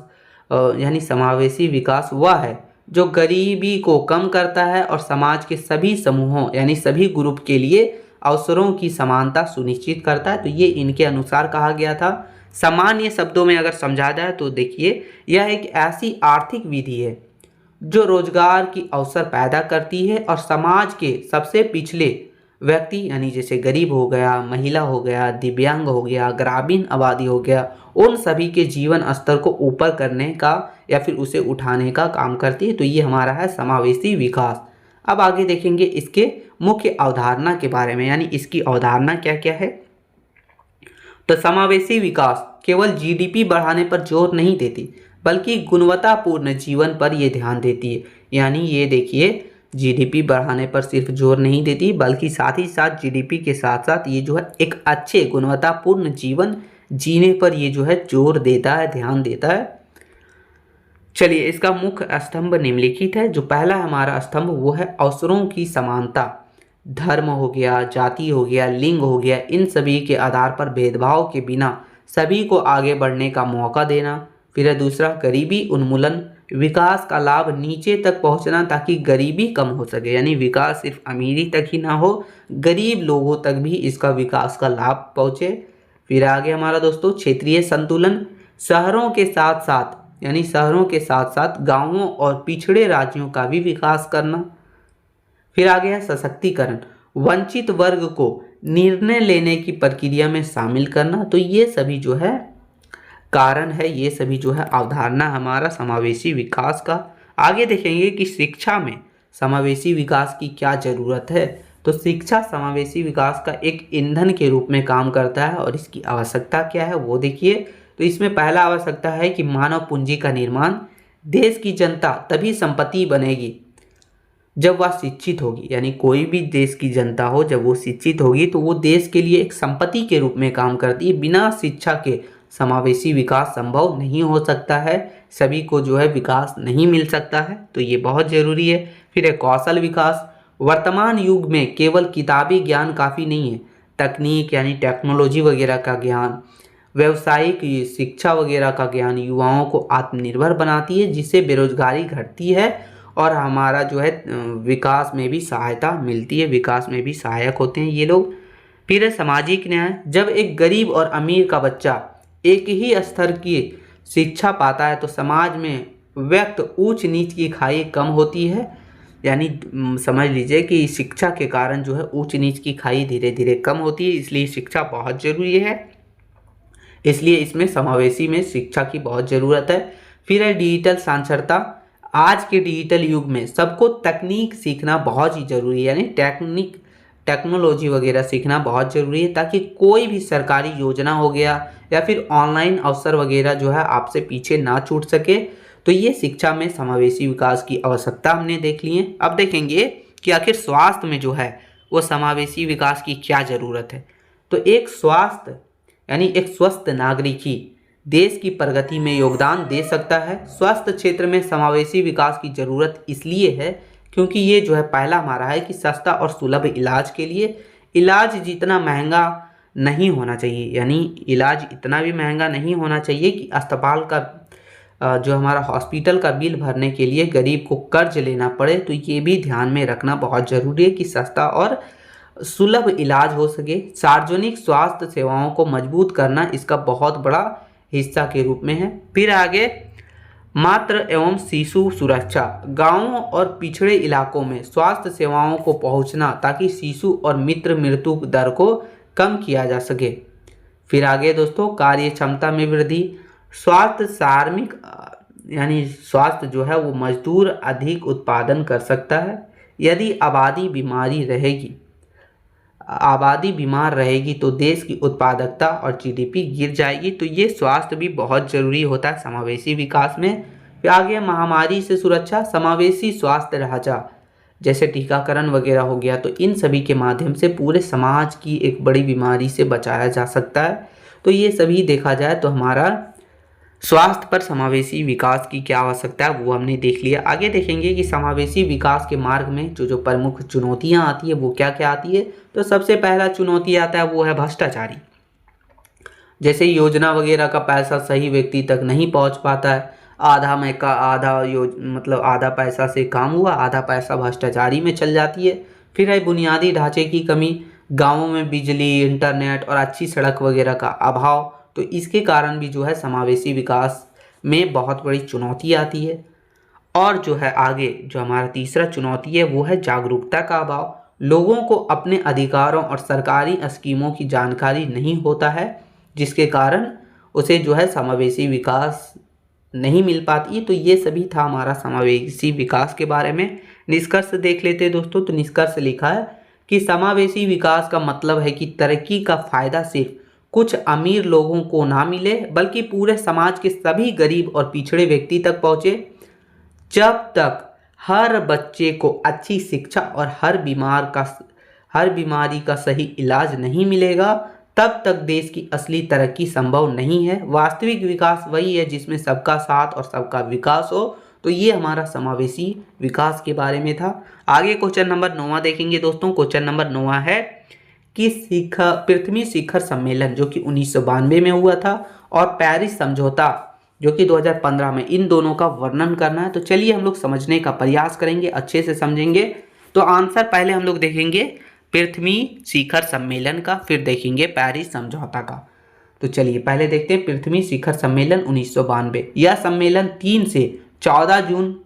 यानी समावेशी विकास वह है जो गरीबी को कम करता है और समाज के सभी समूहों यानी सभी ग्रुप के लिए अवसरों की समानता सुनिश्चित करता है। तो ये इनके अनुसार कहा गया था। सामान्य शब्दों में अगर समझा जाए तो देखिए यह एक ऐसी आर्थिक विधि है जो रोजगार की अवसर पैदा करती है और समाज के सबसे पिछले व्यक्ति यानी जैसे गरीब हो गया, महिला हो गया, दिव्यांग हो गया, ग्रामीण आबादी हो गया, उन सभी के जीवन स्तर को ऊपर करने का या फिर उसे उठाने का काम करती है। तो ये हमारा है समावेशी विकास। अब आगे देखेंगे इसके मुख्य अवधारणा के बारे में, यानी इसकी अवधारणा क्या क्या है। तो समावेशी विकास केवल GDP बढ़ाने पर जोर नहीं देती बल्कि गुणवत्तापूर्ण जीवन पर ये ध्यान देती है। यानी ये देखिए GDP बढ़ाने पर सिर्फ जोर नहीं देती बल्कि साथ ही साथ GDP के साथ साथ ये जो है एक अच्छे गुणवत्तापूर्ण जीवन जीने पर ये जो है जोर देता है, ध्यान देता है। चलिए इसका मुख्य स्तंभ निम्नलिखित है। जो पहला हमारा स्तंभ वो है अवसरों की समानता। धर्म हो गया, जाति हो गया, लिंग हो गया, इन सभी के आधार पर भेदभाव के बिना सभी को आगे बढ़ने का मौका देना। फिर है दूसरा गरीबी उन्मूलन, विकास का लाभ नीचे तक पहुंचना ताकि गरीबी कम हो सके, यानी विकास सिर्फ अमीरी तक ही ना हो, गरीब लोगों तक भी इसका विकास का लाभ पहुंचे। फिर आगे हमारा दोस्तों क्षेत्रीय संतुलन, शहरों के साथ साथ यानी शहरों के साथ साथ गांवों और पिछड़े राज्यों का भी विकास करना। फिर आगे है सशक्तिकरण, वंचित वर्ग को निर्णय लेने की प्रक्रिया में शामिल करना। तो ये सभी जो है कारण है, ये सभी जो है अवधारणा हमारा समावेशी विकास का। आगे देखेंगे कि शिक्षा में समावेशी विकास की क्या ज़रूरत है। तो शिक्षा समावेशी विकास का एक ईंधन के रूप में काम करता है। और इसकी आवश्यकता क्या है वो देखिए। तो इसमें पहला आवश्यकता है कि मानव पूंजी का निर्माण। देश की जनता तभी संपत्ति बनेगी जब वह शिक्षित होगी, यानी कोई भी देश की जनता हो जब वो शिक्षित होगी तो वो देश के लिए एक संपत्ति के रूप में काम करती है। बिना शिक्षा के समावेशी विकास संभव नहीं हो सकता है, सभी को जो है विकास नहीं मिल सकता है, तो ये बहुत ज़रूरी है। फिर है कौशल विकास। वर्तमान युग में केवल किताबी ज्ञान काफ़ी नहीं है, तकनीक यानी टेक्नोलॉजी वगैरह का ज्ञान, व्यावसायिक शिक्षा वगैरह का ज्ञान युवाओं को आत्मनिर्भर बनाती है, जिससे बेरोजगारी घटती है और हमारा जो है विकास में भी सहायता मिलती है, विकास में भी सहायक होते हैं ये लोग। फिर है सामाजिक न्याय। जब एक गरीब और अमीर का बच्चा एक ही स्तर की शिक्षा पाता है तो समाज में व्यक्त ऊंच नीच की खाई कम होती है, यानी समझ लीजिए कि शिक्षा के कारण जो है ऊंच नीच की खाई धीरे धीरे कम होती है, इसलिए शिक्षा बहुत ज़रूरी है, इसलिए इसमें समावेशी में शिक्षा की बहुत ज़रूरत है। फिर है डिजिटल साक्षरता। आज के डिजिटल युग में सबको तकनीक सीखना बहुत ही ज़रूरी है, यानी टेक्नोलॉजी वगैरह सीखना बहुत ज़रूरी है, ताकि कोई भी सरकारी योजना हो गया या फिर ऑनलाइन अवसर वगैरह जो है आपसे पीछे ना छूट सके। तो ये शिक्षा में समावेशी विकास की आवश्यकता हमने देख ली है। अब देखेंगे कि आखिर स्वास्थ्य में जो है वो समावेशी विकास की क्या ज़रूरत है। तो एक स्वास्थ्य यानी एक स्वस्थ नागरिक ही देश की प्रगति में योगदान दे सकता है। स्वास्थ्य क्षेत्र में समावेशी विकास की ज़रूरत इसलिए है क्योंकि ये जो है पहला हमारा है कि सस्ता और सुलभ इलाज के लिए। इलाज जितना महंगा नहीं होना चाहिए, यानी इलाज इतना भी महंगा नहीं होना चाहिए कि अस्पताल का जो हमारा हॉस्पिटल का बिल भरने के लिए गरीब को कर्ज लेना पड़े। तो ये भी ध्यान में रखना बहुत ज़रूरी है कि सस्ता और सुलभ इलाज हो सके। सार्वजनिक स्वास्थ्य सेवाओं को मजबूत करना इसका बहुत बड़ा हिस्सा के रूप में है। फिर आगे मातृ एवं शिशु सुरक्षा। गांवों और पिछड़े इलाकों में स्वास्थ्य सेवाओं को पहुंचना ताकि शिशु और मृत्यु दर को कम किया जा सके। फिर आगे दोस्तों कार्य क्षमता में वृद्धि। स्वास्थ्य श्रमिक यानी स्वास्थ्य जो है वो मजदूर अधिक उत्पादन कर सकता है। यदि आबादी बीमार रहेगी तो देश की उत्पादकता और जीडीपी गिर जाएगी। तो ये स्वास्थ्य भी बहुत ज़रूरी होता है समावेशी विकास में। फिर आगे महामारी से सुरक्षा। समावेशी स्वास्थ्य ढांचा जैसे टीकाकरण वगैरह हो गया, तो इन सभी के माध्यम से पूरे समाज की एक बड़ी बीमारी से बचाया जा सकता है। तो ये सभी देखा जाए तो हमारा स्वास्थ्य पर समावेशी विकास की क्या आवश्यकता है वो हमने देख लिया। आगे देखेंगे कि समावेशी विकास के मार्ग में जो प्रमुख चुनौतियां आती है वो क्या क्या आती है। तो सबसे पहला चुनौती आता है वो है भ्रष्टाचारी। जैसे योजना वगैरह का पैसा सही व्यक्ति तक नहीं पहुंच पाता है, आधा पैसा से काम हुआ, आधा पैसा भ्रष्टाचारी में चल जाती है। फिर है बुनियादी ढांचे की कमी। गाँवों में बिजली, इंटरनेट और अच्छी सड़क वगैरह का अभाव, तो इसके कारण भी जो है समावेशी विकास में बहुत बड़ी चुनौती आती है। और जो है आगे जो हमारा तीसरा चुनौती है वो है जागरूकता का अभाव। लोगों को अपने अधिकारों और सरकारी स्कीमों की जानकारी नहीं होता है, जिसके कारण उसे जो है समावेशी विकास नहीं मिल पाती है। तो ये सभी था हमारा समावेशी विकास के बारे में। निष्कर्ष देख लेते हैं दोस्तों। तो निष्कर्ष लिखा है कि समावेशी विकास का मतलब है कि तरक्की का फायदा सिर्फ कुछ अमीर लोगों को ना मिले बल्कि पूरे समाज के सभी गरीब और पिछड़े व्यक्ति तक पहुँचे। जब तक हर बच्चे को अच्छी शिक्षा और हर बीमारी का सही इलाज नहीं मिलेगा तब तक देश की असली तरक्की संभव नहीं है। वास्तविक विकास वही है जिसमें सबका साथ और सबका विकास हो। तो ये हमारा समावेशी विकास के बारे में था। आगे क्वेश्चन नंबर 9 देखेंगे दोस्तों। क्वेश्चन नंबर 9 है कि पृथ्वी शिखर सम्मेलन जो कि 1992 में हुआ था और पेरिस समझौता जो कि 2015 में, इन दोनों का वर्णन करना है। तो चलिए हम लोग समझने का प्रयास करेंगे, अच्छे से समझेंगे। तो आंसर पहले हम लोग देखेंगे पृथ्वी शिखर सम्मेलन का, फिर देखेंगे पेरिस समझौता का। तो चलिए पहले देखते हैं पृथ्वी शिखर सम्मेलन 1992। यह सम्मेलन 3 से 14 जून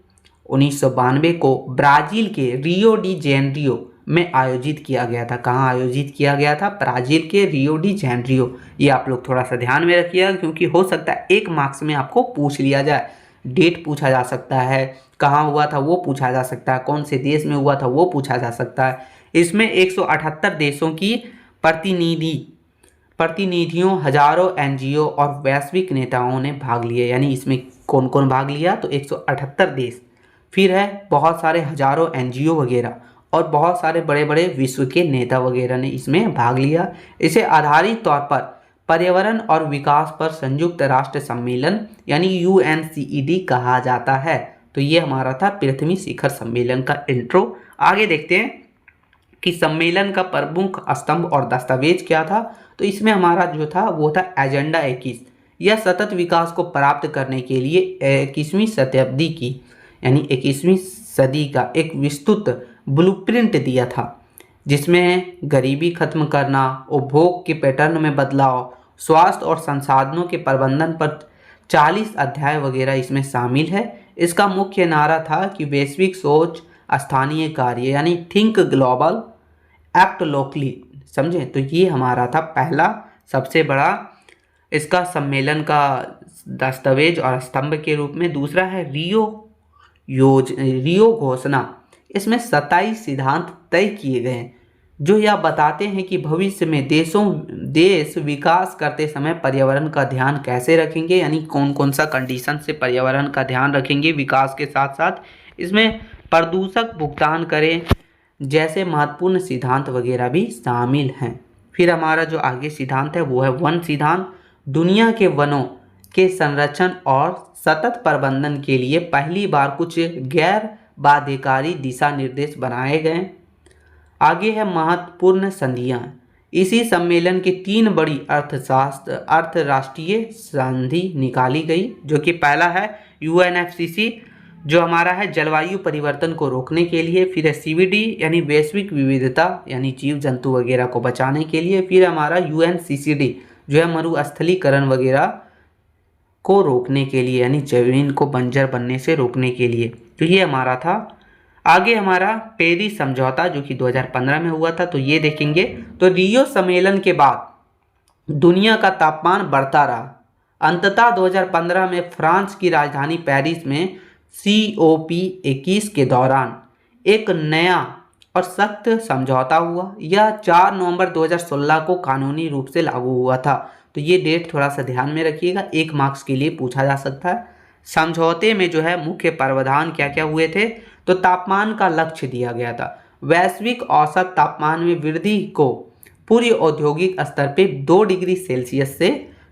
1992 को ब्राज़ील के रियो डी जेनेरियो में आयोजित किया गया था। कहाँ आयोजित किया गया था? ब्राज़ील के रियो डी जेनेरियो। ये आप लोग थोड़ा सा ध्यान में रखिएगा क्योंकि हो सकता है 1 मार्क्स में आपको पूछ लिया जाए। डेट पूछा जा सकता है, कहाँ हुआ था वो पूछा जा सकता है, कौन से देश में हुआ था वो पूछा जा सकता है। इसमें 178 देशों की प्रतिनिधियों, हजारों एनजीओ और वैश्विक नेताओं ने भाग लिया। यानी इसमें कौन कौन भाग लिया? तो 178 देश, फिर है बहुत सारे हजारों एनजीओ वगैरह और बहुत सारे बड़े बड़े विश्व के नेता वगैरह ने इसमें भाग लिया। इसे आधारित तौर पर पर्यावरण और विकास पर संयुक्त राष्ट्र सम्मेलन यानी यूएनसीईडी कहा जाता है। तो ये हमारा था पृथ्वी शिखर सम्मेलन का इंट्रो। आगे देखते हैं कि सम्मेलन का प्रमुख स्तंभ और दस्तावेज क्या था। तो इसमें हमारा जो था वो था एजेंडा 21। यह सतत विकास को प्राप्त करने के लिए 21वीं शताब्दी की यानी 21वीं सदी का एक विस्तृत ब्लूप्रिंट दिया था, जिसमें गरीबी खत्म करना, उपभोग के पैटर्न में बदलाव, स्वास्थ्य और संसाधनों के प्रबंधन पर 40 अध्याय वगैरह इसमें शामिल है। इसका मुख्य नारा था कि वैश्विक सोच, स्थानीय कार्य यानी थिंक ग्लोबल एक्ट लोकली, समझे। तो ये हमारा था पहला सबसे बड़ा इसका सम्मेलन का दस्तावेज और स्तंभ के रूप में। दूसरा है रियो घोषणा। इसमें 27 सिद्धांत तय किए गए हैं जो यह बताते हैं कि भविष्य में देश विकास करते समय पर्यावरण का ध्यान कैसे रखेंगे, यानी कौन कौन सा कंडीशन से पर्यावरण का ध्यान रखेंगे विकास के साथ साथ। इसमें प्रदूषक भुगतान करें जैसे महत्वपूर्ण सिद्धांत वगैरह भी शामिल हैं। फिर हमारा जो आगे सिद्धांत है वो है वन सिद्धांत। दुनिया के वनों के संरक्षण और सतत प्रबंधन के लिए पहली बार कुछ गैर बाध्यकारी दिशा निर्देश बनाए गए। आगे है महत्वपूर्ण संधियां। इसी सम्मेलन की 3 बड़ी अंतर्राष्ट्रीय संधि निकाली गई, जो कि पहला है यूएनएफसीसी जो हमारा है जलवायु परिवर्तन को रोकने के लिए, फिर है सीवीडी यानी वैश्विक विविधता यानी जीव जंतु वगैरह को बचाने के लिए, फिर हमारा यूएनसीसीडी जो है मरुस्थलीकरण वगैरह को रोकने के लिए यानी जमीन को बंजर बनने से रोकने के लिए। तो ये हमारा था। आगे हमारा पेरिस समझौता जो कि 2015 में हुआ था, तो ये देखेंगे। तो रियो सम्मेलन के बाद दुनिया का तापमान बढ़ता रहा। अंततः 2015 में फ्रांस की राजधानी पेरिस में COP21 के दौरान एक नया और सख्त समझौता हुआ। यह 4 नवंबर 2016 को कानूनी रूप से लागू हुआ था। तो ये डेट थोड़ा सा ध्यान में रखिएगा, 1 मार्क्स के लिए पूछा जा सकता है। समझौते में जो है मुख्य प्रावधान क्या क्या हुए थे? तो तापमान का लक्ष्य दिया गया था। वैश्विक औसत तापमान में वृद्धि को पूरे औद्योगिक स्तर पे 2 डिग्री सेल्सियस से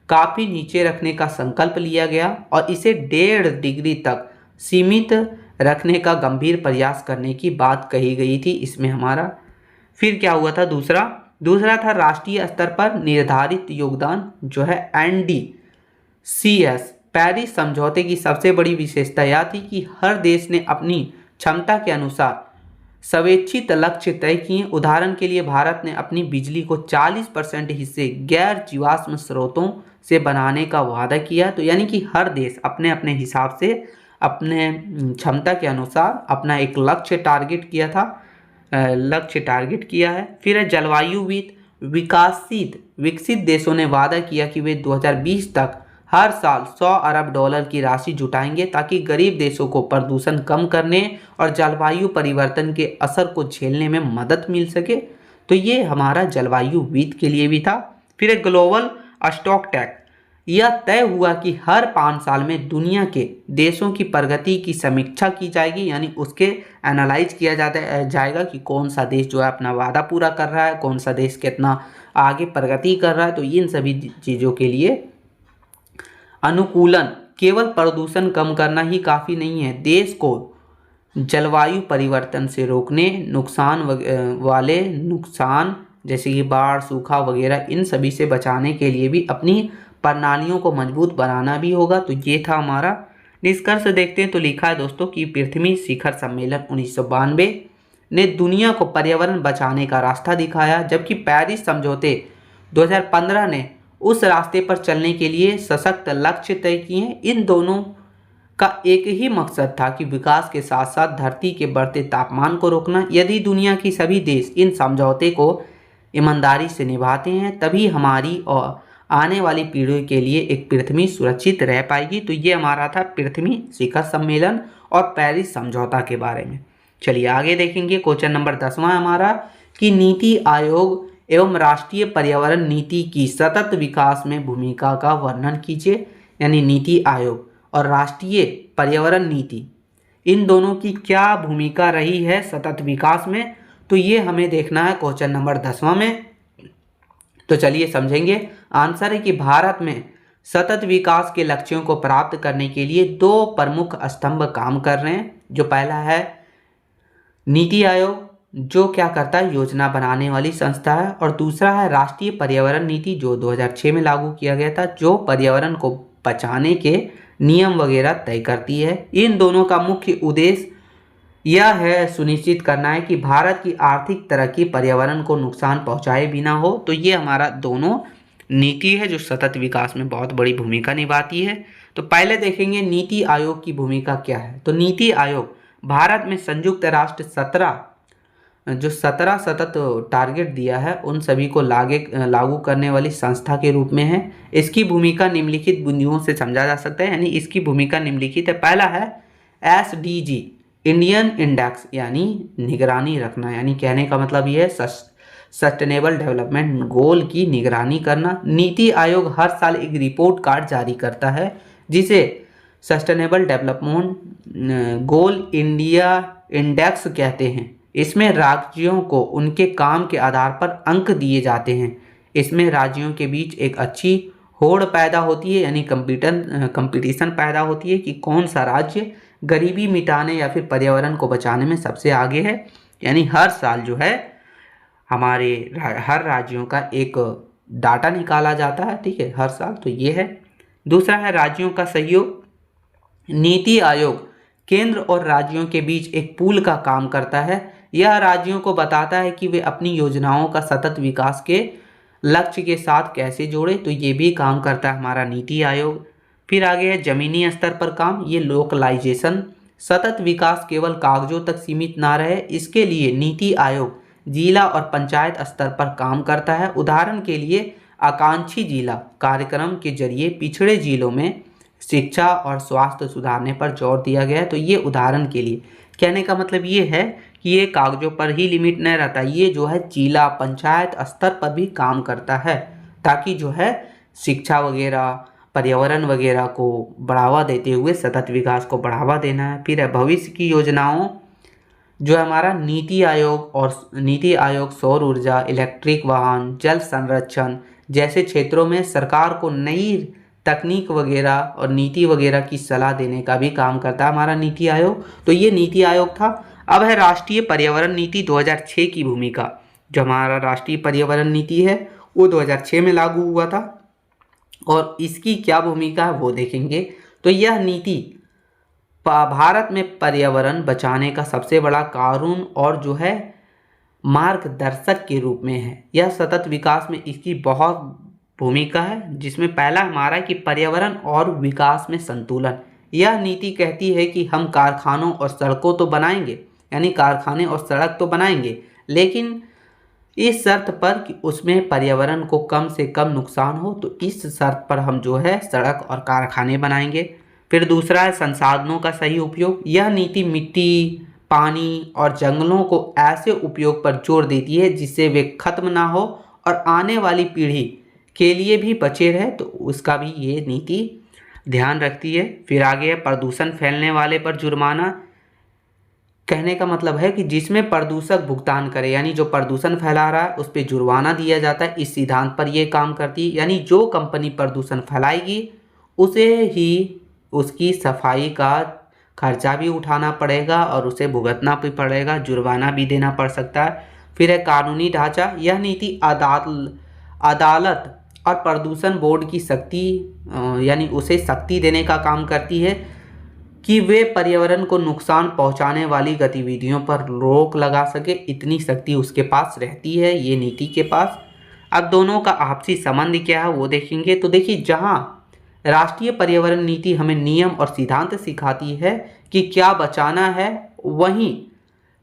काफ़ी नीचे रखने का संकल्प लिया गया और इसे 1.5 डिग्री तक सीमित रखने का गंभीर प्रयास करने की बात कही गई थी इसमें हमारा। फिर क्या हुआ था? दूसरा था राष्ट्रीय स्तर पर निर्धारित योगदान जो है NDCS। पेरिस समझौते की सबसे बड़ी विशेषता यह थी कि हर देश ने अपनी क्षमता के अनुसार स्वेच्छित लक्ष्य तय किए। उदाहरण के लिए भारत ने अपनी बिजली को 40% हिस्से गैर जीवाश्म स्रोतों से बनाने का वादा किया। तो यानी कि हर देश अपने अपने हिसाब से अपने क्षमता के अनुसार अपना एक लक्ष्य टारगेट किया है। फिर है जलवायु विकसित देशों ने वादा किया कि वे 2020 तक हर साल $100 अरब की राशि जुटाएंगे ताकि गरीब देशों को प्रदूषण कम करने और जलवायु परिवर्तन के असर को झेलने में मदद मिल सके। तो ये हमारा जलवायु विद के लिए भी था। फिर एक ग्लोबल स्टॉक टैक। यह तय हुआ कि हर 5 साल में दुनिया के देशों की प्रगति की समीक्षा की जाएगी, यानी उसके एनालाइज किया जाएगा कि कौन सा देश जो है अपना वादा पूरा कर रहा है, कौन सा देश कितना आगे प्रगति कर रहा है। तो इन सभी चीज़ों के लिए अनुकूलन, केवल प्रदूषण कम करना ही काफ़ी नहीं है, देश को जलवायु परिवर्तन से रोकने नुकसान जैसे कि बाढ़, सूखा वगैरह इन सभी से बचाने के लिए भी अपनी प्रणालियों को मजबूत बनाना भी होगा। तो ये था हमारा निष्कर्ष। देखते हैं तो लिखा है दोस्तों कि पृथ्वी शिखर सम्मेलन 1992 ने दुनिया को पर्यावरण बचाने का रास्ता दिखाया, जबकि पेरिस समझौते 2015 ने उस रास्ते पर चलने के लिए सशक्त लक्ष्य तय किए। इन दोनों का एक ही मकसद था कि विकास के साथ साथ धरती के बढ़ते तापमान को रोकना। यदि दुनिया की सभी देश इन समझौते को ईमानदारी से निभाते हैं तभी हमारी और आने वाली पीढ़ी के लिए एक पृथ्वी सुरक्षित रह पाएगी। तो ये हमारा था पृथ्वी शिखर सम्मेलन और पेरिस समझौता के बारे में। चलिए आगे देखेंगे। क्वेश्चन नंबर 10वां हमारा कि नीति आयोग एवं राष्ट्रीय पर्यावरण नीति की सतत विकास में भूमिका का वर्णन कीजिए। यानी नीति आयोग और राष्ट्रीय पर्यावरण नीति, इन दोनों की क्या भूमिका रही है सतत विकास में, तो ये हमें देखना है क्वेश्चन नंबर 10वां में। तो चलिए समझेंगे। आंसर है कि भारत में सतत विकास के लक्ष्यों को प्राप्त करने के लिए दो प्रमुख स्तंभ काम कर रहे हैं। जो पहला है नीति आयोग, जो क्या करता है, योजना बनाने वाली संस्था है, और दूसरा है राष्ट्रीय पर्यावरण नीति, जो 2006 में लागू किया गया था, जो पर्यावरण को बचाने के नियम वगैरह तय करती है। इन दोनों का मुख्य उद्देश्य यह है सुनिश्चित करना है कि भारत की आर्थिक तरक्की पर्यावरण को नुकसान पहुंचाए बिना हो। तो ये हमारा दोनों नीति है जो सतत विकास में बहुत बड़ी भूमिका निभाती है। तो पहले देखेंगे नीति आयोग की भूमिका क्या है। तो नीति आयोग भारत में संयुक्त राष्ट्र 17 सतत टारगेट दिया है उन सभी को लागू करने वाली संस्था के रूप में है। इसकी भूमिका निम्नलिखित बिंदुओं से समझा जा सकता है। यानी इसकी भूमिका निम्नलिखित है। पहला है SDG, इंडियन इंडेक्स, यानी निगरानी रखना। यानी कहने का मतलब ये है सस्टेनेबल डेवलपमेंट गोल की निगरानी करना। नीति आयोग हर साल एक रिपोर्ट कार्ड जारी करता है जिसे sustainable development goal India index कहते हैं। इसमें राज्यों को उनके काम के आधार पर अंक दिए जाते हैं। इसमें राज्यों के बीच एक अच्छी होड़ पैदा होती है, यानी कंपटीशन पैदा होती है कि कौन सा राज्य गरीबी मिटाने या फिर पर्यावरण को बचाने में सबसे आगे है। यानी हर साल जो है हमारे हर राज्यों का एक डाटा निकाला जाता है, ठीक है, हर साल। तो ये है। दूसरा है राज्यों का सहयोग। नीति आयोग केंद्र और राज्यों के बीच एक पूल का काम करता है। यह राज्यों को बताता है कि वे अपनी योजनाओं का सतत विकास के लक्ष्य के साथ कैसे जोड़े। तो ये भी काम करता है हमारा नीति आयोग। फिर आगे है जमीनी स्तर पर काम। ये लोकलाइजेशन, सतत विकास केवल कागजों तक सीमित ना रहे, इसके लिए नीति आयोग जिला और पंचायत स्तर पर काम करता है। उदाहरण के लिए आकांक्षी जिला कार्यक्रम के जरिए पिछड़े जिलों में शिक्षा और स्वास्थ्य सुधारने पर जोर दिया गया है। तो ये उदाहरण के लिए कहने का मतलब ये है कि ये कागजों पर ही लिमिट नहीं रहता, ये जो है जिला पंचायत स्तर पर भी काम करता है, ताकि जो है शिक्षा वगैरह पर्यावरण वगैरह को बढ़ावा देते हुए सतत विकास को बढ़ावा देना है। फिर है भविष्य की योजनाओं। जो हमारा नीति आयोग सौर ऊर्जा, इलेक्ट्रिक वाहन, जल संरक्षण जैसे क्षेत्रों में सरकार को नई तकनीक वगैरह और नीति वगैरह की सलाह देने का भी काम करता है हमारा नीति आयोग। तो ये नीति आयोग था। अब है राष्ट्रीय पर्यावरण नीति 2006 की भूमिका। जो हमारा राष्ट्रीय पर्यावरण नीति है वो 2006 में लागू हुआ था और इसकी क्या भूमिका है वो देखेंगे। तो यह नीति भारत में पर्यावरण बचाने का सबसे बड़ा कानून और जो है मार्गदर्शक के रूप में है। यह सतत विकास में इसकी बहुत भूमिका है, जिसमें पहला हमारा कि पर्यावरण और विकास में संतुलन। यह नीति कहती है कि हम कारखानों और सड़कों तो बनाएंगे, यानी कारखाने और सड़क तो बनाएंगे, लेकिन इस शर्त पर कि उसमें पर्यावरण को कम से कम नुकसान हो। तो इस शर्त पर हम जो है सड़क और कारखाने बनाएंगे। फिर दूसरा है संसाधनों का सही उपयोग। यह नीति मिट्टी, पानी और जंगलों को ऐसे उपयोग पर जोर देती है जिससे वे खत्म ना हो और आने वाली पीढ़ी के लिए भी बचे रहे। तो उसका भी ये नीति ध्यान रखती है। फिर आगे है प्रदूषण फैलने वाले पर जुर्माना। कहने का मतलब है कि जिसमें प्रदूषक भुगतान करे, यानी जो प्रदूषण फैला रहा है उस पर जुर्माना दिया जाता है। इस सिद्धांत पर यह काम करती है, यानी जो कंपनी प्रदूषण फैलाएगी उसे ही उसकी सफाई का खर्चा भी उठाना पड़ेगा और उसे भुगतना भी पड़ेगा, जुर्माना भी देना पड़ सकता है। फिर है कानूनी ढांचा। यह नीति अदालत और प्रदूषण बोर्ड की शक्ति यानी उसे शक्ति देने का काम करती है कि वे पर्यावरण को नुकसान पहुंचाने वाली गतिविधियों पर रोक लगा सके। इतनी शक्ति उसके पास रहती है, ये नीति के पास। अब दोनों का आपसी संबंध क्या है वो देखेंगे। तो देखिए, जहां राष्ट्रीय पर्यावरण नीति हमें नियम और सिद्धांत सिखाती है कि क्या बचाना है, वहीं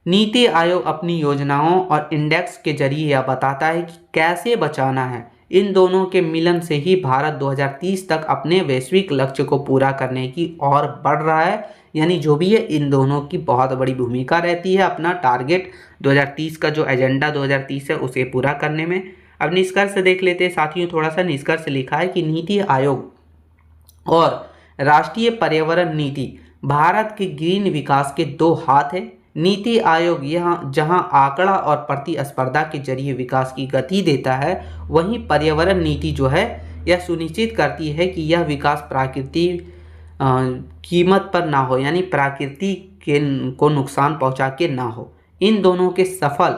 नीति आयोग अपनी योजनाओं और इंडेक्स के जरिए यह बताता है कि कैसे बचाना है। इन दोनों के मिलन से ही भारत 2030 तक अपने वैश्विक लक्ष्य को पूरा करने की ओर बढ़ रहा है। यानी जो भी है, इन दोनों की बहुत बड़ी भूमिका रहती है अपना टारगेट 2030 का, जो एजेंडा 2030 है उसे पूरा करने में। अब निष्कर्ष देख लेते हैं साथियों, थोड़ा सा निष्कर्ष लिखा है कि नीति आयोग और राष्ट्रीय पर्यावरण नीति भारत के ग्रीन विकास के दो हाथ है। नीति आयोग यहाँ जहाँ आंकड़ा और प्रतिस्पर्धा के जरिए विकास की गति देता है, वहीं पर्यावरण नीति जो है यह सुनिश्चित करती है कि यह विकास प्राकृतिक कीमत पर ना हो, यानी प्रकृति के को नुकसान पहुंचा के ना हो। इन दोनों के सफल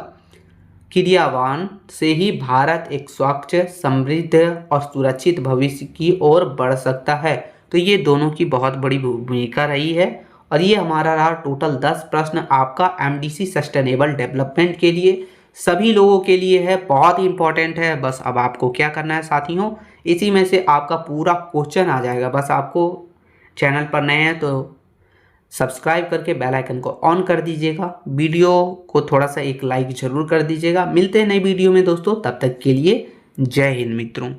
क्रियान्वयन से ही भारत एक स्वच्छ, समृद्ध और सुरक्षित भविष्य की ओर बढ़ सकता है। तो ये दोनों की बहुत बड़ी भूमिका रही है। और ये हमारा रहा टोटल 10 प्रश्न आपका एमडीसी सस्टेनेबल डेवलपमेंट के लिए, सभी लोगों के लिए है, बहुत ही इंपॉर्टेंट है। बस अब आपको क्या करना है साथियों, इसी में से आपका पूरा क्वेश्चन आ जाएगा। बस आपको चैनल पर नए हैं तो सब्सक्राइब करके बेल आइकन को ऑन कर दीजिएगा, वीडियो को थोड़ा सा एक लाइक ज़रूर कर दीजिएगा। मिलते हैं नई वीडियो में दोस्तों, तब तक के लिए जय हिंद मित्रों।